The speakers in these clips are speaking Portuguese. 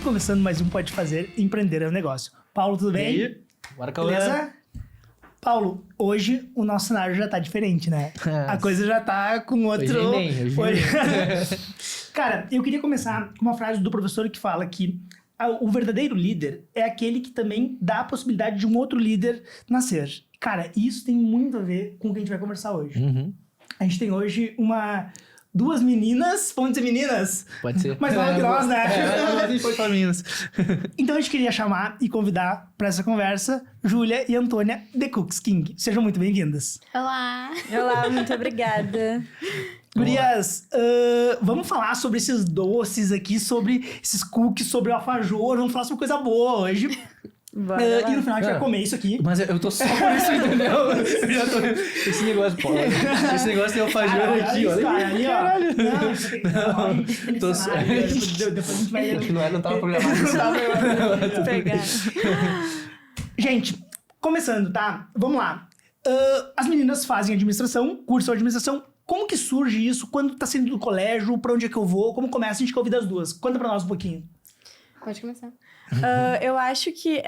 começando mais um Pode Fazer, Empreender é um Negócio. Paulo, tudo bem? E aí? Bora, Cauã. Beleza? Paulo, hoje o nosso cenário já tá diferente, né? A coisa já tá com outro... Hoje Cara, eu queria começar com uma frase do professor que fala que o verdadeiro líder é aquele que também dá a possibilidade de um outro líder nascer. Cara, isso tem muito a ver com o que a gente vai conversar hoje. A gente tem hoje duas meninas, vamos dizer meninas? Pode ser. Mas não que nós, né? A gente pode falar meninas. Então a gente queria chamar e convidar para essa conversa Júlia e Antônia The Cooks King. Sejam muito bem-vindas. Olá! Olá, muito obrigada. Gurias, vamos falar sobre esses doces aqui, sobre esses cookies, sobre o alfajor, vamos falar sobre coisa boa hoje. Bora lá. E no final a gente vai comer isso aqui. Mas eu tô só por isso, entendeu? Eu já tô... Esse negócio, pô. Esse negócio tem alfajor aqui, olha. Cara, ali, ó. Caralho. Não, isso aqui, não, Tô depois a gente vai... Não tava programado isso. Pegar. Gente, começando, tá? Vamos lá. As meninas fazem administração, cursam administração. Como que surge isso? Quando tá saindo do colégio? Pra onde é que eu vou? Como começa? A gente quer ouvir das duas. Conta pra nós um pouquinho. Pode começar. Eu acho que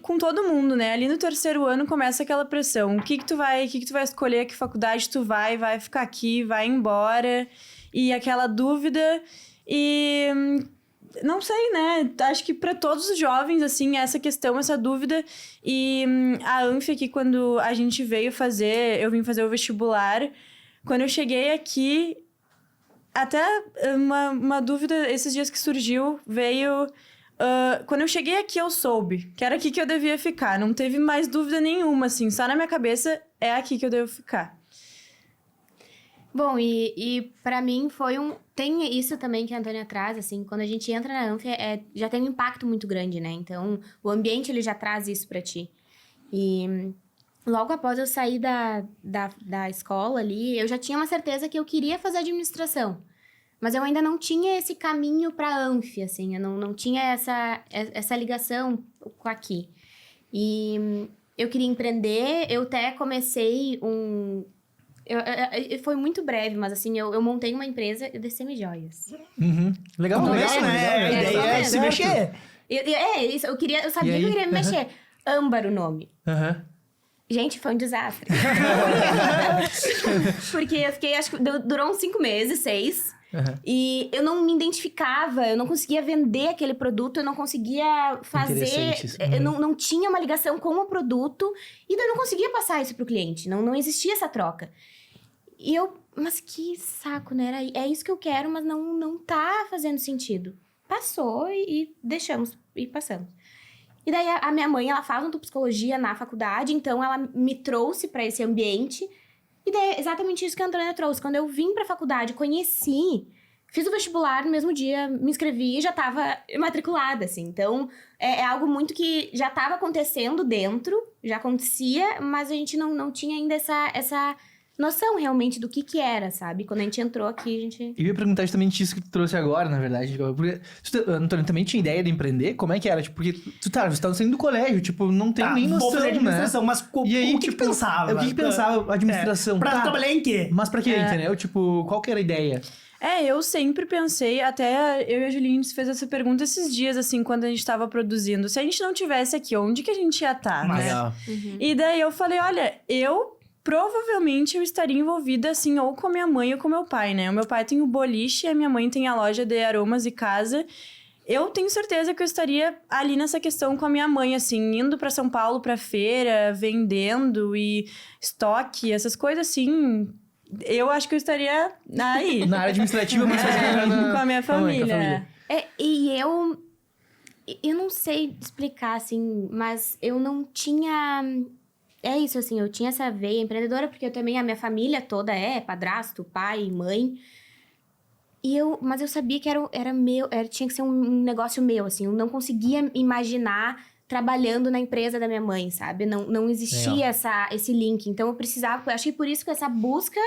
com todo mundo, né? Ali no terceiro ano começa aquela pressão. O que tu vai escolher? Que faculdade tu vai ficar aqui, vai embora? E aquela dúvida. E não sei, né? Acho que para todos os jovens, assim, essa questão, essa dúvida. E a Anf aqui, quando a gente eu vim fazer o vestibular. Quando eu cheguei aqui, até uma dúvida, esses dias que surgiu, veio... quando eu cheguei aqui, eu soube que era aqui que eu devia ficar. Não teve mais dúvida nenhuma, assim. Só na minha cabeça, é aqui que eu devo ficar. Bom, e pra mim foi Tem isso também que a Antônia traz, assim, quando a gente entra na Anf, já tem um impacto muito grande, né? Então, o ambiente, ele já traz isso pra ti. E logo após eu sair da escola ali, eu já tinha uma certeza que eu queria fazer administração. Mas eu ainda não tinha esse caminho pra Anf, assim. Eu não tinha essa ligação com aqui. E eu queria empreender, eu até comecei foi muito breve, mas assim, eu montei uma empresa de semijoias. Legal, Legal, legal, né? A ideia é se mexer. Isso, eu sabia que eu queria me mexer. Âmbar o nome. Gente, foi um desastre. Porque eu fiquei, acho que durou uns 5 meses, 6. E eu não me identificava, eu não conseguia vender aquele produto, eu não conseguia fazer... Eu não tinha uma ligação com o produto e daí eu não conseguia passar isso pro cliente, não existia essa troca. E mas que saco, né? É isso que eu quero, mas não tá fazendo sentido. Passou e deixamos, e passamos. E daí a minha mãe, ela faz psicologia na faculdade, então ela me trouxe pra esse ambiente. E daí é exatamente isso que a Antônia trouxe. Quando eu vim pra faculdade, fiz o vestibular no mesmo dia, me inscrevi e já tava matriculada, assim. Então, é algo muito que já tava acontecendo dentro, já acontecia, mas a gente não tinha ainda essa noção realmente do que era, sabe? Quando a gente entrou aqui, a gente... Eu ia perguntar justamente isso que tu trouxe agora, na verdade. Porque Antônio, também tinha ideia de empreender? Você era? Tipo, você tava saindo do colégio, tipo, não tem nem noção, vou fazer administração, né? mas E aí, o que pensava? O que pensava administração? Pra trabalhar em quê? Mas pra quê, entendeu? Tipo, qual que era a ideia? Eu sempre pensei, até eu e a Julinha, a gente fez essa pergunta esses dias, assim, quando a gente tava produzindo. Se a gente não tivesse aqui, onde que a gente ia estar, né? Legal. E daí eu falei, olha, provavelmente eu estaria envolvida, assim, ou com a minha mãe ou com o meu pai, né? O meu pai tem o boliche e a minha mãe tem a loja de aromas e casa. Eu tenho certeza que eu estaria ali nessa questão com a minha mãe, assim, indo pra São Paulo pra feira, vendendo e estoque, essas coisas assim. Eu acho que eu estaria aí. Na área administrativa, mas com a minha família. E eu não sei explicar, assim, mas eu não tinha... É isso, assim, eu tinha essa veia empreendedora, porque a minha família toda padrasto, pai, mãe. Mas eu sabia que era meu, tinha que ser um negócio meu, assim. Eu não conseguia imaginar trabalhando na empresa da minha mãe, sabe? Não existia esse link. Então, eu achei por isso que essa busca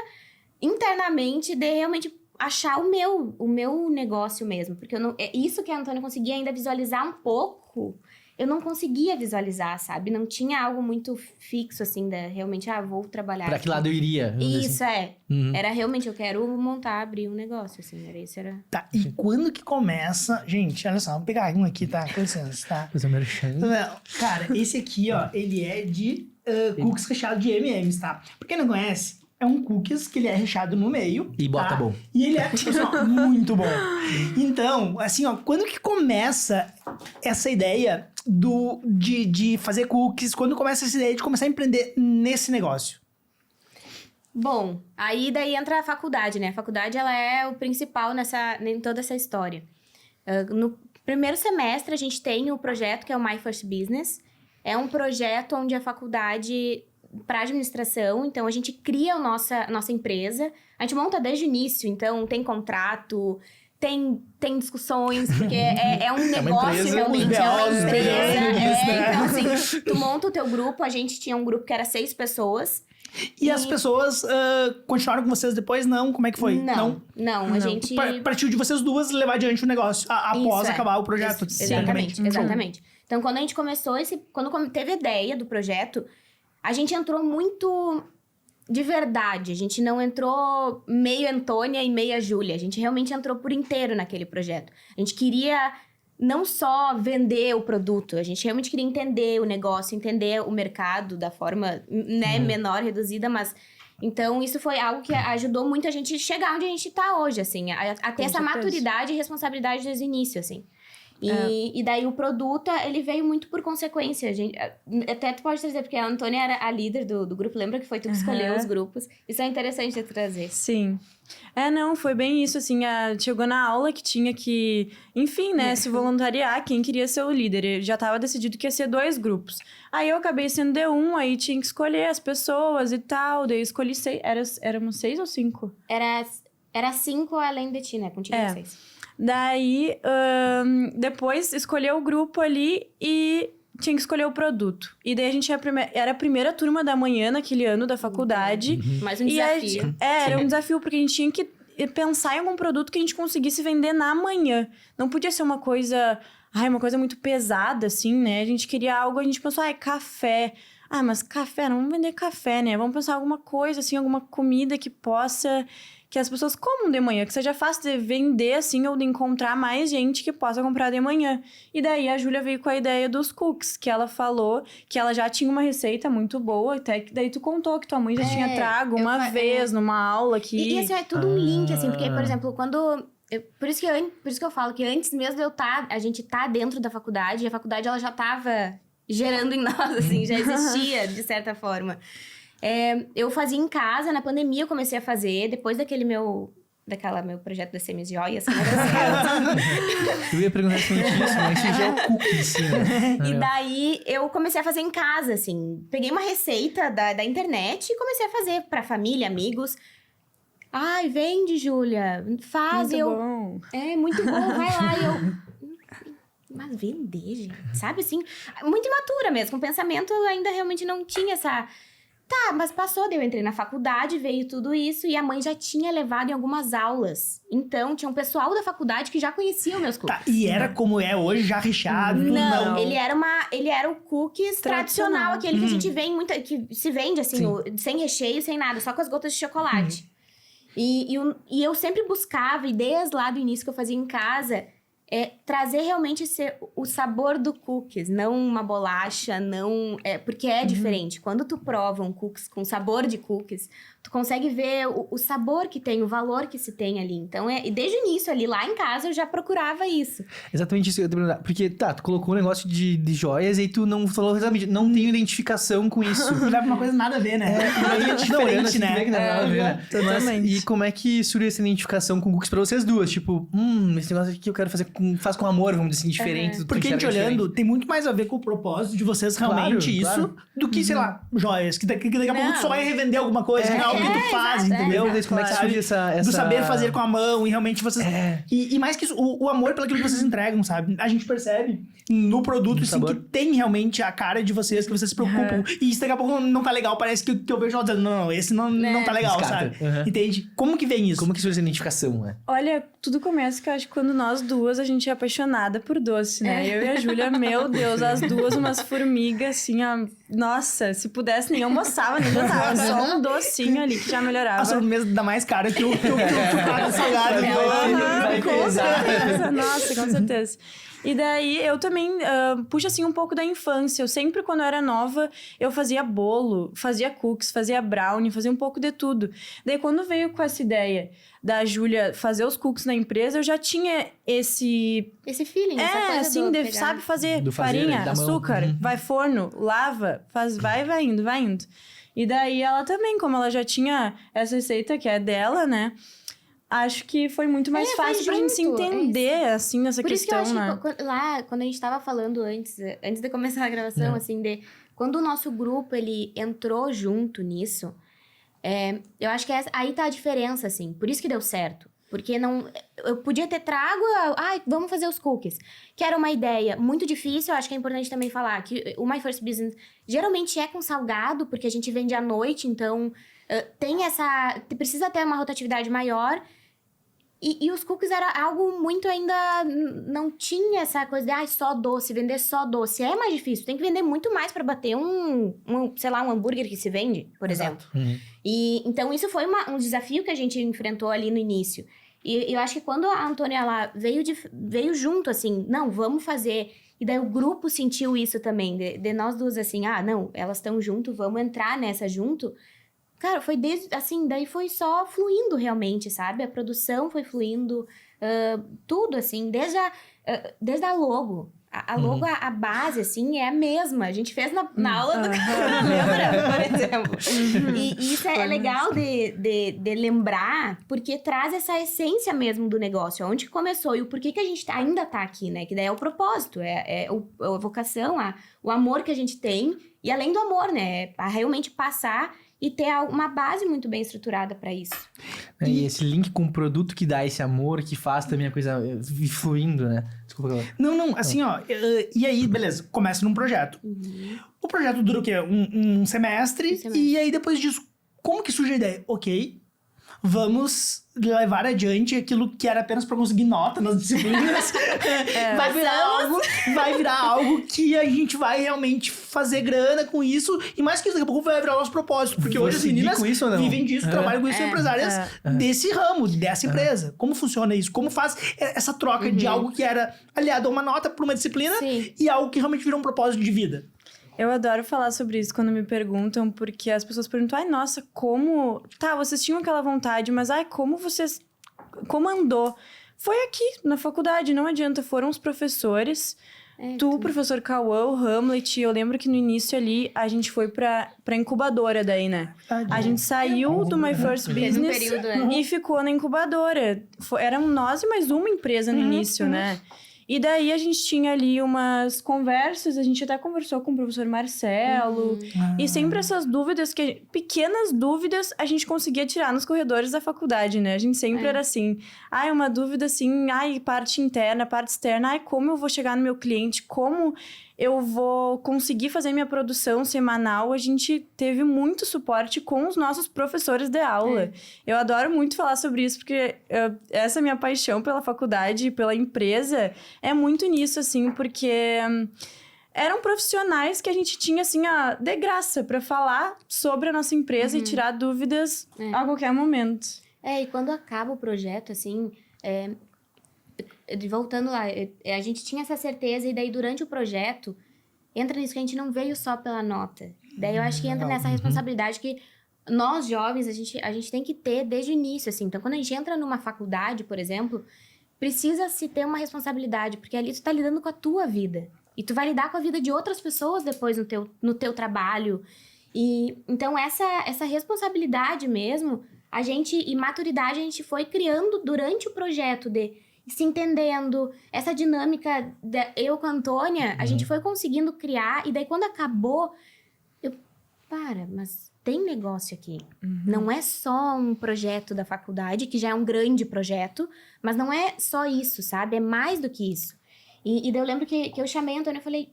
internamente de realmente achar o meu negócio mesmo. Porque é isso que a Antônia conseguia ainda visualizar um pouco. eu não conseguia visualizar, sabe? Não tinha algo muito fixo, assim, realmente, vou trabalhar Pra aqui. que lado eu iria? Isso, Era realmente, eu quero montar, abrir um negócio, assim, era... Tá, e quando que começa... Gente, olha só, vamos pegar um aqui, tá? Com licença, tá? Fazer um merchan. Cara, esse aqui, ó, ele é de cookies recheado de M&M's, tá? Pra quem não conhece, é um cookies que ele é recheado no meio. E bota tá? bom. E ele é, tipo assim, ó, muito bom. Então, assim, ó, quando que começa essa ideia de fazer cookies? Quando começa essa ideia de começar a empreender nesse negócio? Bom, aí daí entra a faculdade, né? A faculdade, ela é o principal em toda essa história. No primeiro semestre, a gente tem o projeto que é o My First Business. É um projeto onde a faculdade... para administração, então a gente cria a nossa empresa, a gente monta desde o início, então tem contrato, tem discussões, porque é um negócio empresa, realmente, é uma os empresa. BOs, né? Então assim, tu monta o teu grupo, a gente tinha um grupo que era 6 pessoas. E as pessoas continuaram com vocês depois? Não? Como é que foi? Não, a gente... Partiu de vocês duas levar adiante o negócio após acabar o projeto. Exatamente. Então, quando a gente começou quando teve a ideia do projeto, a gente entrou muito de verdade. A gente não entrou meio Antônia e meia Júlia. A gente realmente entrou por inteiro naquele projeto. A gente queria não só vender o produto, a gente realmente queria entender o negócio, entender o mercado da forma, né, menor, reduzida, mas... Então, isso foi algo que ajudou muito a gente chegar onde a gente tá hoje, assim. A ter essa maturidade e responsabilidade desde o início, assim. E daí o produto, ele veio muito por consequência. Até tu pode trazer, porque a Antônia era a líder do grupo. Lembra que foi tu que escolheu os grupos? Isso é interessante de trazer. Sim. Não, foi bem isso, assim. Chegou na aula que tinha que, enfim, né, se voluntariar, quem queria ser o líder. Já tava decidido que ia ser 2 grupos. Aí eu acabei sendo D1, aí tinha que escolher as pessoas e tal. Daí eu escolhi 6. Éramos 6 ou 5? Era 5 além de ti, né? Contigo 6. Daí, depois escolheu o grupo ali e tinha que escolher o produto. E daí a gente era a primeira turma da manhã naquele ano da faculdade. Mais um desafio. Era um desafio, porque a gente tinha que pensar em algum produto que a gente conseguisse vender na manhã. Não podia ser uma coisa muito pesada, assim, né? A gente queria algo, a gente pensou, café. Mas café, não vamos vender café, né? Vamos pensar alguma coisa, assim, alguma comida que as pessoas comam de manhã, que seja fácil de vender, assim, ou de encontrar mais gente que possa comprar de manhã. E daí a Júlia veio com a ideia dos cookies, que ela falou que ela já tinha uma receita muito boa, até que daí tu contou que tua mãe já tinha trago uma vez numa aula que... E assim, é tudo um link, assim, porque, por exemplo, quando... Por isso que eu falo que antes mesmo de a gente tá dentro da faculdade, a faculdade ela já tava gerando em nós, assim, já existia, de certa forma. Eu fazia em casa, na pandemia eu comecei a fazer, depois daquele meu projeto das semi-joias. Eu ia perguntar exatamente isso, mas isso já é o cookie, sim, né? E daí, eu comecei a fazer em casa, assim. Peguei uma receita da internet e comecei a fazer pra família, amigos. Ai, vende, Júlia. Faz. Muito bom. Muito bom, vai lá. E eu... Mas vender, gente, sabe, assim? Muito imatura mesmo, o pensamento ainda realmente não tinha essa... Tá, mas passou, daí eu entrei na faculdade, veio tudo isso, e a mãe já tinha levado em algumas aulas. Então, tinha um pessoal da faculdade que já conhecia os meus cookies. Tá, e era como é hoje, já recheado? Não, ele era o cookies tradicional, aquele que a gente vê que se vende, assim, sem recheio, sem nada, só com as gotas de chocolate. E eu sempre buscava, e desde lá do início que eu fazia em casa... trazer realmente o sabor do cookies, não uma bolacha, não... porque é diferente. Quando tu prova um cookies com sabor de cookies, tu consegue ver o sabor que tem, o valor que se tem ali. Então, e desde o início ali, lá em casa, eu já procurava isso. Exatamente isso que eu ia te perguntar. Porque, tu colocou um negócio de joias e aí tu não falou exatamente, não tenho identificação com isso. Leva uma coisa nada a ver, né? Diferente, né? Que nada a ver, né? Totalmente. E como é que surgiu essa identificação com cookies pra vocês duas? Tipo, esse negócio aqui eu quero fazer faz com amor, vamos dizer assim, diferente. Do que porque a gente olhando, tem muito mais a ver com o propósito de vocês realmente claro. do que, sei lá, joias. Que daqui a pouco tu só vai revender alguma coisa, que é algo que tu faz, entendeu? Como é que surge essa... Do saber fazer com a mão e realmente vocês... E mais que isso, o amor pelo que vocês entregam, sabe? A gente percebe no produto, assim, que tem realmente a cara de vocês, que vocês se preocupam. E isso daqui a pouco não tá legal, parece que eu vejo ela dizendo, não, esse não tá legal, Descarta. sabe? Entende? Como que vem isso? Como que surge essa identificação, né? Olha, tudo começa que eu acho que quando nós duas, a gente gente é apaixonada por doce, né? Eu e a Júlia, meu Deus, as duas umas formigas, assim, ó. Nossa, se pudesse, nem almoçava, nem jantava. Só um docinho ali que já melhorava. A sobremesa dá mais cara que o prato salgado. Com certeza. Nossa, com certeza. E daí, eu também puxo, assim, um pouco da infância. Eu sempre, quando eu era nova, eu fazia bolo, fazia cookies, fazia brownie, fazia um pouco de tudo. Daí, quando veio com essa ideia da Júlia fazer os cookies na empresa, eu já tinha esse feeling, essa coisa assim, pegar. sabe fazer Do fazer, farinha, da mão. açúcar, vai forno, lava, faz, vai indo, vai indo. E daí, ela também, como ela já tinha essa receita que é dela, né? Acho que foi muito mais fácil pra gente se entender, assim, nessa Por questão, isso que eu né? acho que lá, quando a gente tava falando antes de começar a gravação, assim, quando o nosso grupo, ele entrou junto nisso, eu acho que aí tá a diferença, assim. Por isso que deu certo. Porque não... Eu podia ter trago... vamos fazer os cookies. Que era uma ideia muito difícil. Eu acho que é importante também falar que o My First Business geralmente é com salgado, porque a gente vende à noite, então... Precisa ter uma rotatividade maior. E os cookies era algo muito ainda... Não tinha essa coisa de só doce, vender só doce. É mais difícil. Tem que vender muito mais para bater um hambúrguer que se vende, por exemplo. E então, isso foi um desafio que a gente enfrentou ali no início. E eu acho que quando a Antônia lá veio junto, assim... Não, vamos fazer... E daí o grupo sentiu isso também. De nós duas, assim... não, elas estão junto, vamos entrar nessa junto... Cara, foi daí foi só fluindo realmente, sabe? A produção foi fluindo, tudo, assim, desde a logo. A logo, a base, assim, é a mesma. A gente fez na aula do lembra, por exemplo. E isso é legal de lembrar, porque traz essa essência mesmo do negócio, onde começou e o porquê que a gente ainda tá aqui, né? Que daí é o propósito, a vocação, o amor que a gente tem. E além do amor, né? A realmente passar... E ter uma base muito bem estruturada para isso. E esse link com o produto que dá esse amor, que faz também a coisa ir fluindo, né? Desculpa, galera. Não, assim, ó... E aí, beleza, começa num projeto. O projeto dura o quê? Um semestre. E aí, depois disso, como que surge a ideia? Ok, vamos levar adiante aquilo que era apenas para conseguir nota nas disciplinas. Vai virar algo que a gente vai realmente fazer grana com isso. E mais que isso, daqui a pouco vai virar o nosso propósito. Porque hoje as meninas com isso ou não? vivem disso, trabalham com isso, são empresárias desse ramo, dessa empresa. Como funciona isso? Como faz essa troca de algo que era aliado a uma nota para uma disciplina e algo que realmente virou um propósito de vida? Eu adoro falar sobre isso quando me perguntam, porque as pessoas perguntam, nossa, como... Tá, vocês tinham aquela vontade, mas, como vocês... Como andou? Foi aqui, na faculdade, não adianta, foram os professores... o professor Cauã, o Hamlet, eu lembro que no início ali, a gente foi pra incubadora daí, né? A gente saiu do My First Business e ficou na incubadora. Eram nós e mais uma empresa no início, né? E daí a gente tinha ali umas conversas, a gente até conversou com o professor Marcelo. E sempre essas dúvidas, pequenas dúvidas, a gente conseguia tirar nos corredores da faculdade, né? A gente sempre era assim, uma dúvida assim, parte interna, parte externa, como eu vou chegar no meu cliente, como eu vou conseguir fazer minha produção semanal. A gente teve muito suporte com os nossos professores de aula. Eu adoro muito falar sobre isso, porque essa minha paixão pela faculdade e pela empresa é muito nisso, assim, porque eram profissionais que a gente tinha, assim, de graça para falar sobre a nossa empresa e tirar dúvidas a qualquer momento. E quando acaba o projeto, assim... Voltando lá, a gente tinha essa certeza, e daí durante o projeto entra nisso que a gente não veio só pela nota. Daí eu acho que entra nessa responsabilidade que nós jovens, a gente tem que ter desde o início, assim. Então, quando a gente entra numa faculdade, por exemplo, precisa se ter uma responsabilidade, porque ali tu tá lidando com a tua vida. E tu vai lidar com a vida de outras pessoas depois no teu trabalho. E então essa responsabilidade mesmo, e maturidade a gente foi criando durante o projeto se entendendo, essa dinâmica eu com a Antônia, a gente foi conseguindo criar, e daí quando acabou, mas tem negócio aqui. Não é só um projeto da faculdade, que já é um grande projeto, mas não é só isso, sabe? É mais do que isso. E daí eu lembro que eu chamei a Antônia e falei,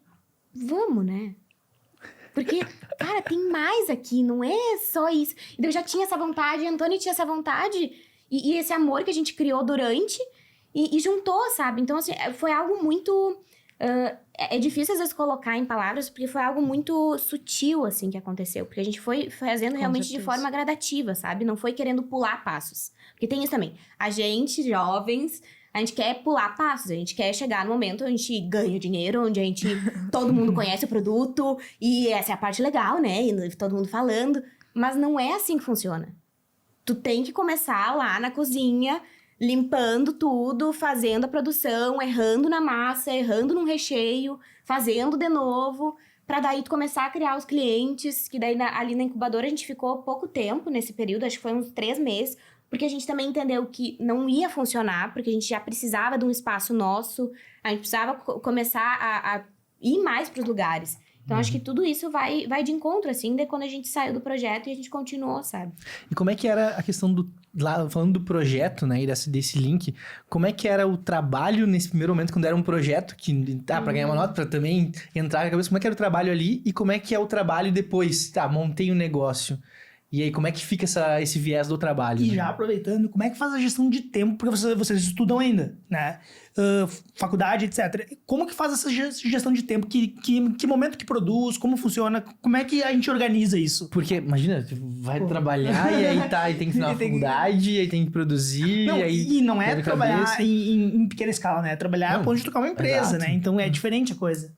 vamos, né? Porque, cara, tem mais aqui, não é só isso. E daí eu já tinha essa vontade, a Antônia tinha essa vontade, e esse amor que a gente criou durante... E juntou, sabe? Então, assim, foi algo muito... é difícil, às vezes, colocar em palavras, porque foi algo muito sutil, assim, que aconteceu. Porque a gente foi fazendo realmente de forma gradativa, sabe? Não foi querendo pular passos. Porque tem isso também. A gente, jovens, a gente quer pular passos. A gente quer chegar no momento onde a gente ganha dinheiro, onde todo mundo conhece o produto. E essa é a parte legal, né? E todo mundo falando. Mas não é assim que funciona. Tu tem que começar lá na cozinha, limpando tudo, fazendo a produção, errando na massa, errando no recheio, fazendo de novo, pra daí tu começar a criar os clientes, que daí ali na incubadora a gente ficou pouco tempo nesse período, acho que foi uns 3 meses, porque a gente também entendeu que não ia funcionar, porque a gente já precisava de um espaço nosso, a gente precisava começar a ir mais pros lugares. Então, acho que tudo isso vai de encontro, assim, de quando a gente saiu do projeto e a gente continuou, sabe? E como é que era a questão lá, falando do projeto, né, e desse link, como é que era o trabalho nesse primeiro momento, quando era um projeto que, pra ganhar uma nota, pra também entrar na cabeça, como é que era o trabalho ali e como é que é o trabalho depois? Montei um negócio. E aí, como é que fica esse viés do trabalho? E né? já aproveitando, como é que faz a gestão de tempo? Porque vocês estudam ainda, né? Faculdade, etc. Como que faz essa gestão de tempo? Que momento que produz? Como funciona? Como é que a gente organiza isso? Porque, imagina, vai trabalhar e aí tem que final da faculdade, e aí tem que produzir, Não, e aí... e não é trabalhar em pequena escala, né? Trabalhar a ponto de tocar uma empresa, exato. né? Então é diferente a coisa.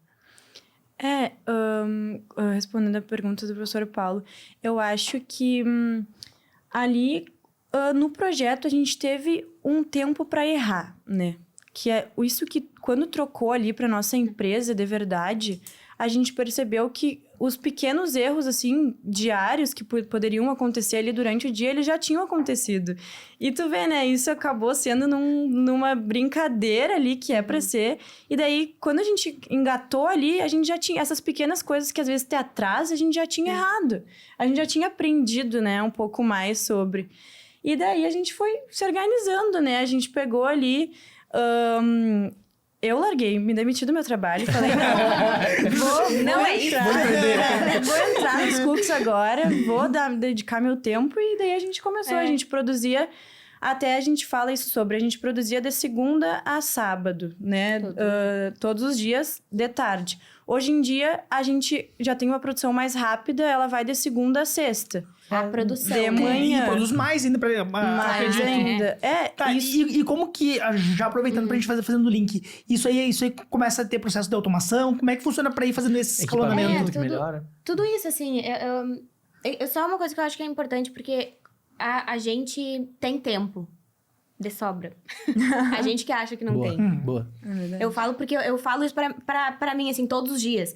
Respondendo a pergunta do professor Paulo, eu acho que ali no projeto a gente teve um tempo para errar, né? Que é isso que quando trocou ali para nossa empresa de verdade, a gente percebeu que os pequenos erros, assim, diários que poderiam acontecer ali durante o dia, eles já tinham acontecido. E tu vê, né? Isso acabou sendo numa brincadeira ali, que é pra ser. E daí, quando a gente engatou ali, a gente já tinha essas pequenas coisas que às vezes te atrasa, a gente já tinha errado. A gente já tinha aprendido, né? Um pouco mais sobre. E daí, a gente foi se organizando, né? A gente pegou ali... Eu larguei, me demiti do meu trabalho e falei, vou entrar nos cookies agora, vou dedicar meu tempo, e daí a gente começou, a gente produzia, até a gente fala isso sobre, a gente produzia de segunda a sábado, né, todos os dias de tarde. Hoje em dia, a gente já tem uma produção mais rápida, ela vai de segunda a sexta. A produção, de manhã. E produz mais ainda pra Mais ainda. Tá, isso... e como que, já aproveitando pra gente fazendo o link, isso aí começa a ter processo de automação? Como é que funciona pra ir fazendo esse escalonamento? Tudo que melhora. Tudo isso, assim, só uma coisa que eu acho que é importante, porque a gente tem tempo de sobra. A gente que acha que não tem. Boa. Eu falo porque eu falo isso pra mim, assim, todos os dias.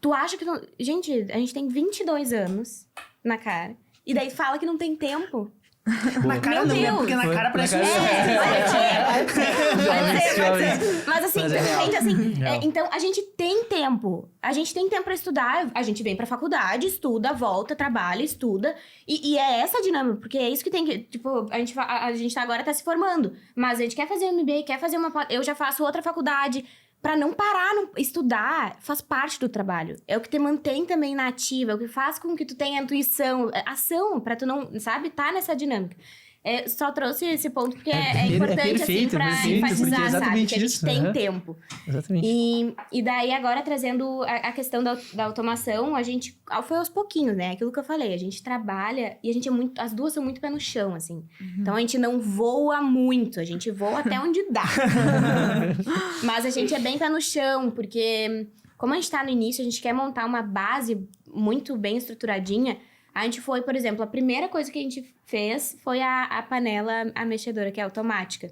Tu acha que não... Gente, a gente tem 22 anos na cara. E daí fala que não tem tempo. Na cara não, né? Porque na cara parece Pode ser. Mas assim, gente, assim... então, a gente tem tempo. A gente tem tempo pra estudar. A gente vem pra faculdade, estuda, volta, trabalha, estuda. E é essa a dinâmica. Porque é isso que tem que... Tipo, a gente agora tá se formando. Mas a gente quer fazer MBA, quer fazer uma... Eu já faço outra faculdade. Pra não parar, estudar faz parte do trabalho. É o que te mantém também na ativa, é o que faz com que tu tenha intuição, ação, pra tu não, sabe, tá nessa dinâmica. Só trouxe esse ponto porque é importante, assim, pra enfatizar, sabe? Que a gente tem tempo. Exatamente. E daí, agora, trazendo a questão da automação, a gente... Foi aos pouquinhos, né? Aquilo que eu falei. A gente trabalha e a gente as duas são muito pé no chão, assim. Então, a gente não voa muito. A gente voa até onde dá. Mas a gente é bem pé no chão, porque... Como a gente tá no início, a gente quer montar uma base muito bem estruturadinha. A gente foi, por exemplo, a primeira coisa que a gente fez foi a panela, a mexedora, que é automática.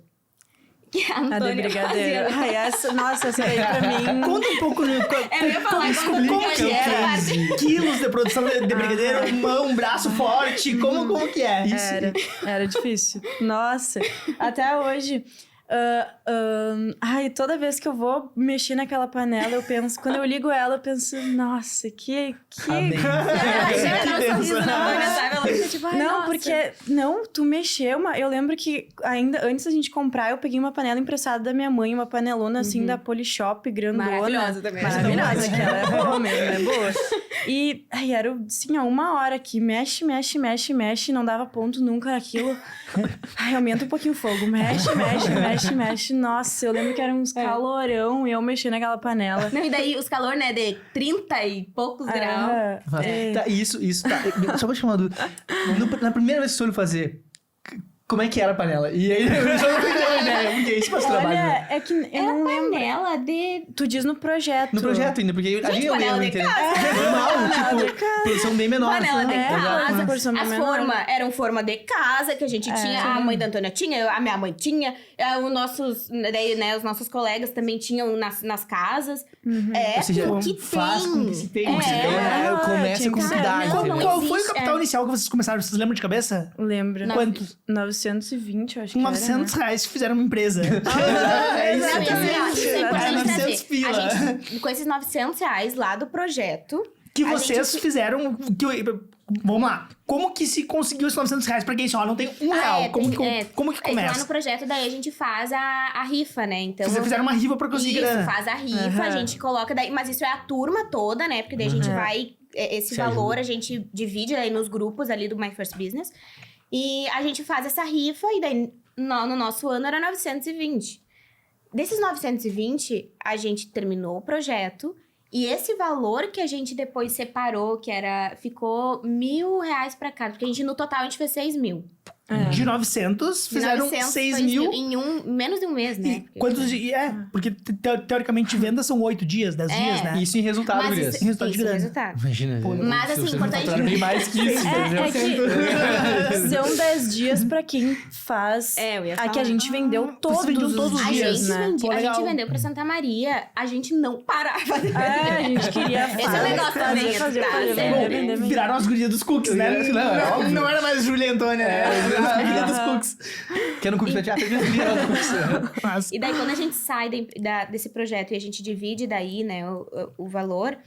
Que a Antônia brigadeiro. Ai, nossa, essa aí pra mim... Conta um pouco... Eu ia falar como que é? Quilos de produção de brigadeiro, mão, braço forte, como que é isso? Era difícil. Nossa, até hoje... toda vez que eu vou mexer naquela panela, eu penso... Quando eu ligo ela, eu penso... Nossa, que... Não, porque... Não, tu mexeu... Eu lembro que ainda antes da gente comprar, eu peguei uma panela emprestada da minha mãe, uma panelona assim da Polishop, grandona. Maravilhosa também. Maravilhosa, que ela é boa mesmo, é boa. E era assim, 1 hora que mexe, não dava ponto nunca naquilo. Aumenta um pouquinho o fogo, mexe. Mexe. Nossa, eu lembro que era uns calorão e eu mexendo naquela panela. Não, e daí os calor, né, de 30 e poucos graus. Tá, isso tá. Só pra te falar, na primeira vez que você foi fazer, como é que era a panela? E aí eu já não tenho ideia, porque isso faz trabalho. Olha, é que eu Era não lembro. panela de... Tu diz no projeto. No projeto ainda, porque a gente panela não de entende. casa. Normal, tipo, produção bem menor. Panela de casa. porção As menor. formas eram forma de casa que a gente tinha. A mãe da Antônia tinha, a minha mãe tinha. Daí, né, os nossos colegas também tinham nas casas. Ou seja, o que faz tem. com que se tenha. Começa tinha com que ser. cidade. Não, entendeu? Qual foi o existe, capital inicial que vocês começaram? Vocês lembram de cabeça? Lembro. Quantos? 920, eu acho que era, 900 né? reais fizeram uma empresa. Não, e assim, ó, isso é importante 900 trazer. pila. A gente, com esses 900 reais lá do projeto... Que a vocês gente- fizeram... Vamos lá. Como que se conseguiu esses 900 reais pra quem só não tem um real? Como que Lá no começa? projeto, daí a gente faz a rifa, né? Então, Vocês fizeram uma rifa pra conseguir isso, grana. faz a rifa, a gente coloca daí... Mas isso é a turma toda, né? Porque daí a gente vai... Esse Se valor ajuda. a gente divide aí nos grupos ali do My First Business. E a gente faz essa rifa e daí no nosso ano era 920. Desses 920, a gente terminou o projeto. E esse valor que a gente depois separou, ficou R$1.000 pra cada. Porque no total a gente fez 6.000. De 900, fizeram 900 6 foi mil. em menos de um mês, né? E quantos dias? Porque teoricamente vendas são 8 dias, 10 dias, né? Isso em resultado, Mas Gurias. isso, Resultado de isso, grana. Imagina. Mas, assim, você importante- faturar bem mais que isso, entendeu? É que são 10 dias pra quem faz. Eu ia A que falar. a gente vendeu todos vendiam os todos os A dias, dias, gente, né? Pô, a legal. gente vendeu pra Santa Maria, a gente não parava de É, a gente queria Esse é o negócio também, fazer, tá? vender. Viraram as gurias dos cookies, né? Não, é óbvio. Não era mais Júlia e Antônia, né? Era as gurias dos cookies. Quer no cookies pra teatro, no cookies. Mas, E daí, quando a gente sai desse projeto e a gente divide daí, né, o valor,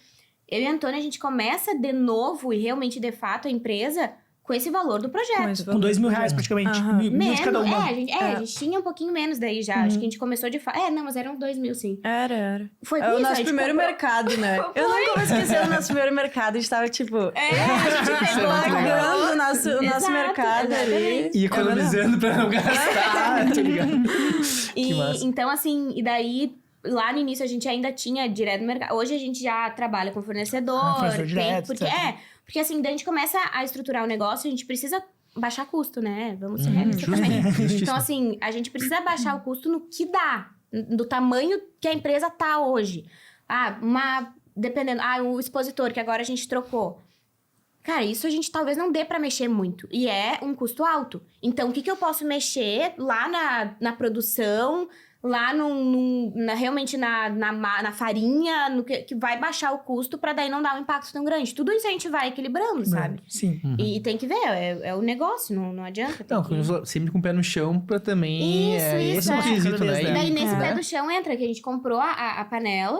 eu e a Antônia, a gente começa de novo e realmente, de fato, a empresa com esse valor do projeto. com 2 mil reais praticamente. Mil de cada uma. a gente tinha um pouquinho menos daí já. Acho que a gente começou de fato. Não, mas eram 2 mil, sim. Era. Foi É com o isso, a nosso gente primeiro comprou- mercado, né? Eu nunca vou esquecer o nosso primeiro mercado. A gente tava, tipo, a gente pegou pagando o nosso Exato, mercado ali. exatamente. E economizando pra não gastar, tá ligado? Que massa. Então, assim, e daí... Lá no início a gente ainda tinha direto no mercado. Hoje a gente já trabalha com fornecedor. Fornecedor direto, porque, etc. porque assim, daí a gente começa a estruturar o negócio, a gente precisa baixar custo, né? Vamos ser realistas também. Então, assim, a gente precisa baixar o custo no que dá. Do tamanho que a empresa tá hoje. Dependendo... o expositor, que agora a gente trocou. Cara, isso a gente talvez não dê pra mexer muito. E é um custo alto. Então, o que eu posso mexer lá na produção... Lá realmente na farinha, no que vai baixar o custo pra daí não dar um impacto tão grande. Tudo isso a gente vai equilibrando, sabe? Sim. E tem que ver, é o negócio, não adianta. tem Não, que- sempre com o pé no chão pra também... Isso, Esse é o é. quesito, Cada né? vez, E daí, nesse É. pé do chão, entra que a gente comprou a panela,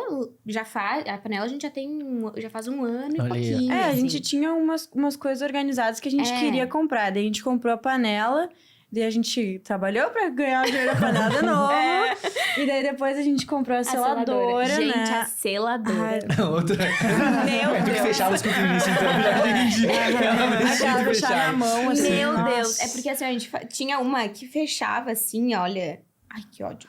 a panela a gente já tem, já faz um ano e Olha aí, ó. pouquinho. A assim. gente tinha umas coisas organizadas que a gente queria comprar. Daí a gente comprou a panela, daí a gente trabalhou pra ganhar o dinheiro da panela de novo. E daí depois a gente comprou a seladora, Gente, né? a seladora. Outra... Meu Tu que Deus. fechava os cookies nisso, então. Já entendi. Ela não deixa Aquela de deixar na fechar. mão, assim. Meu nossa. Deus. É porque assim, a gente tinha uma que fechava assim, olha... Ai, que ódio.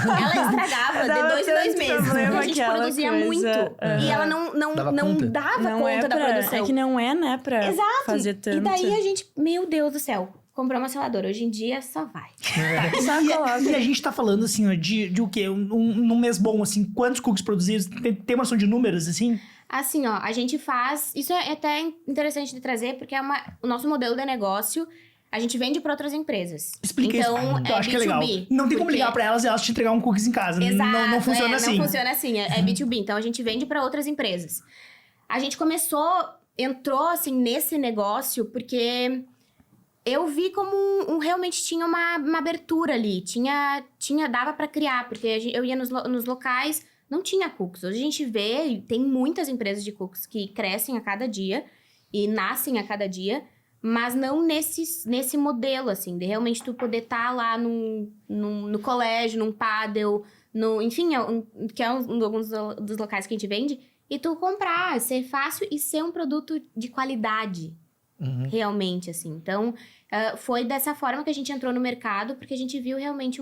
Ela estragava Dava de 2 em 2 tanto meses. problema Porque a gente aquela produzia coisa. muito. Aham. E ela não Dava dava conta? conta da produção. É que não é, né, pra Exato. fazer tanto. E daí a gente, meu Deus do céu, comprou uma seladora. Hoje em dia só vai. Só coloca. E a gente tá falando, assim, ó, de o quê? Num mês bom, assim, quantos cookies produzidos? Tem uma noção de números, assim? Assim, ó, a gente faz... Isso é até interessante de trazer, porque o nosso modelo de negócio... A gente vende para outras empresas. Explica então, isso. Eu acho que é legal. B2B, Não tem como porque- ligar pra elas e elas te entregar um cookies em casa. Exato, Não funciona assim. Não funciona assim, é B2B. Então, a gente vende para outras empresas. A gente entrou, assim, nesse negócio porque eu vi como realmente tinha uma abertura ali. Dava para criar, porque eu ia nos locais, não tinha cookies. Hoje a gente vê, e tem muitas empresas de cookies que crescem a cada dia e nascem a cada dia. Mas não nesse modelo, assim, de realmente tu poder estar lá no colégio, num paddle, enfim, que é alguns dos locais que a gente vende, e tu comprar, ser fácil e ser um produto de qualidade. realmente, assim. Então, foi dessa forma que a gente entrou no mercado, porque a gente viu realmente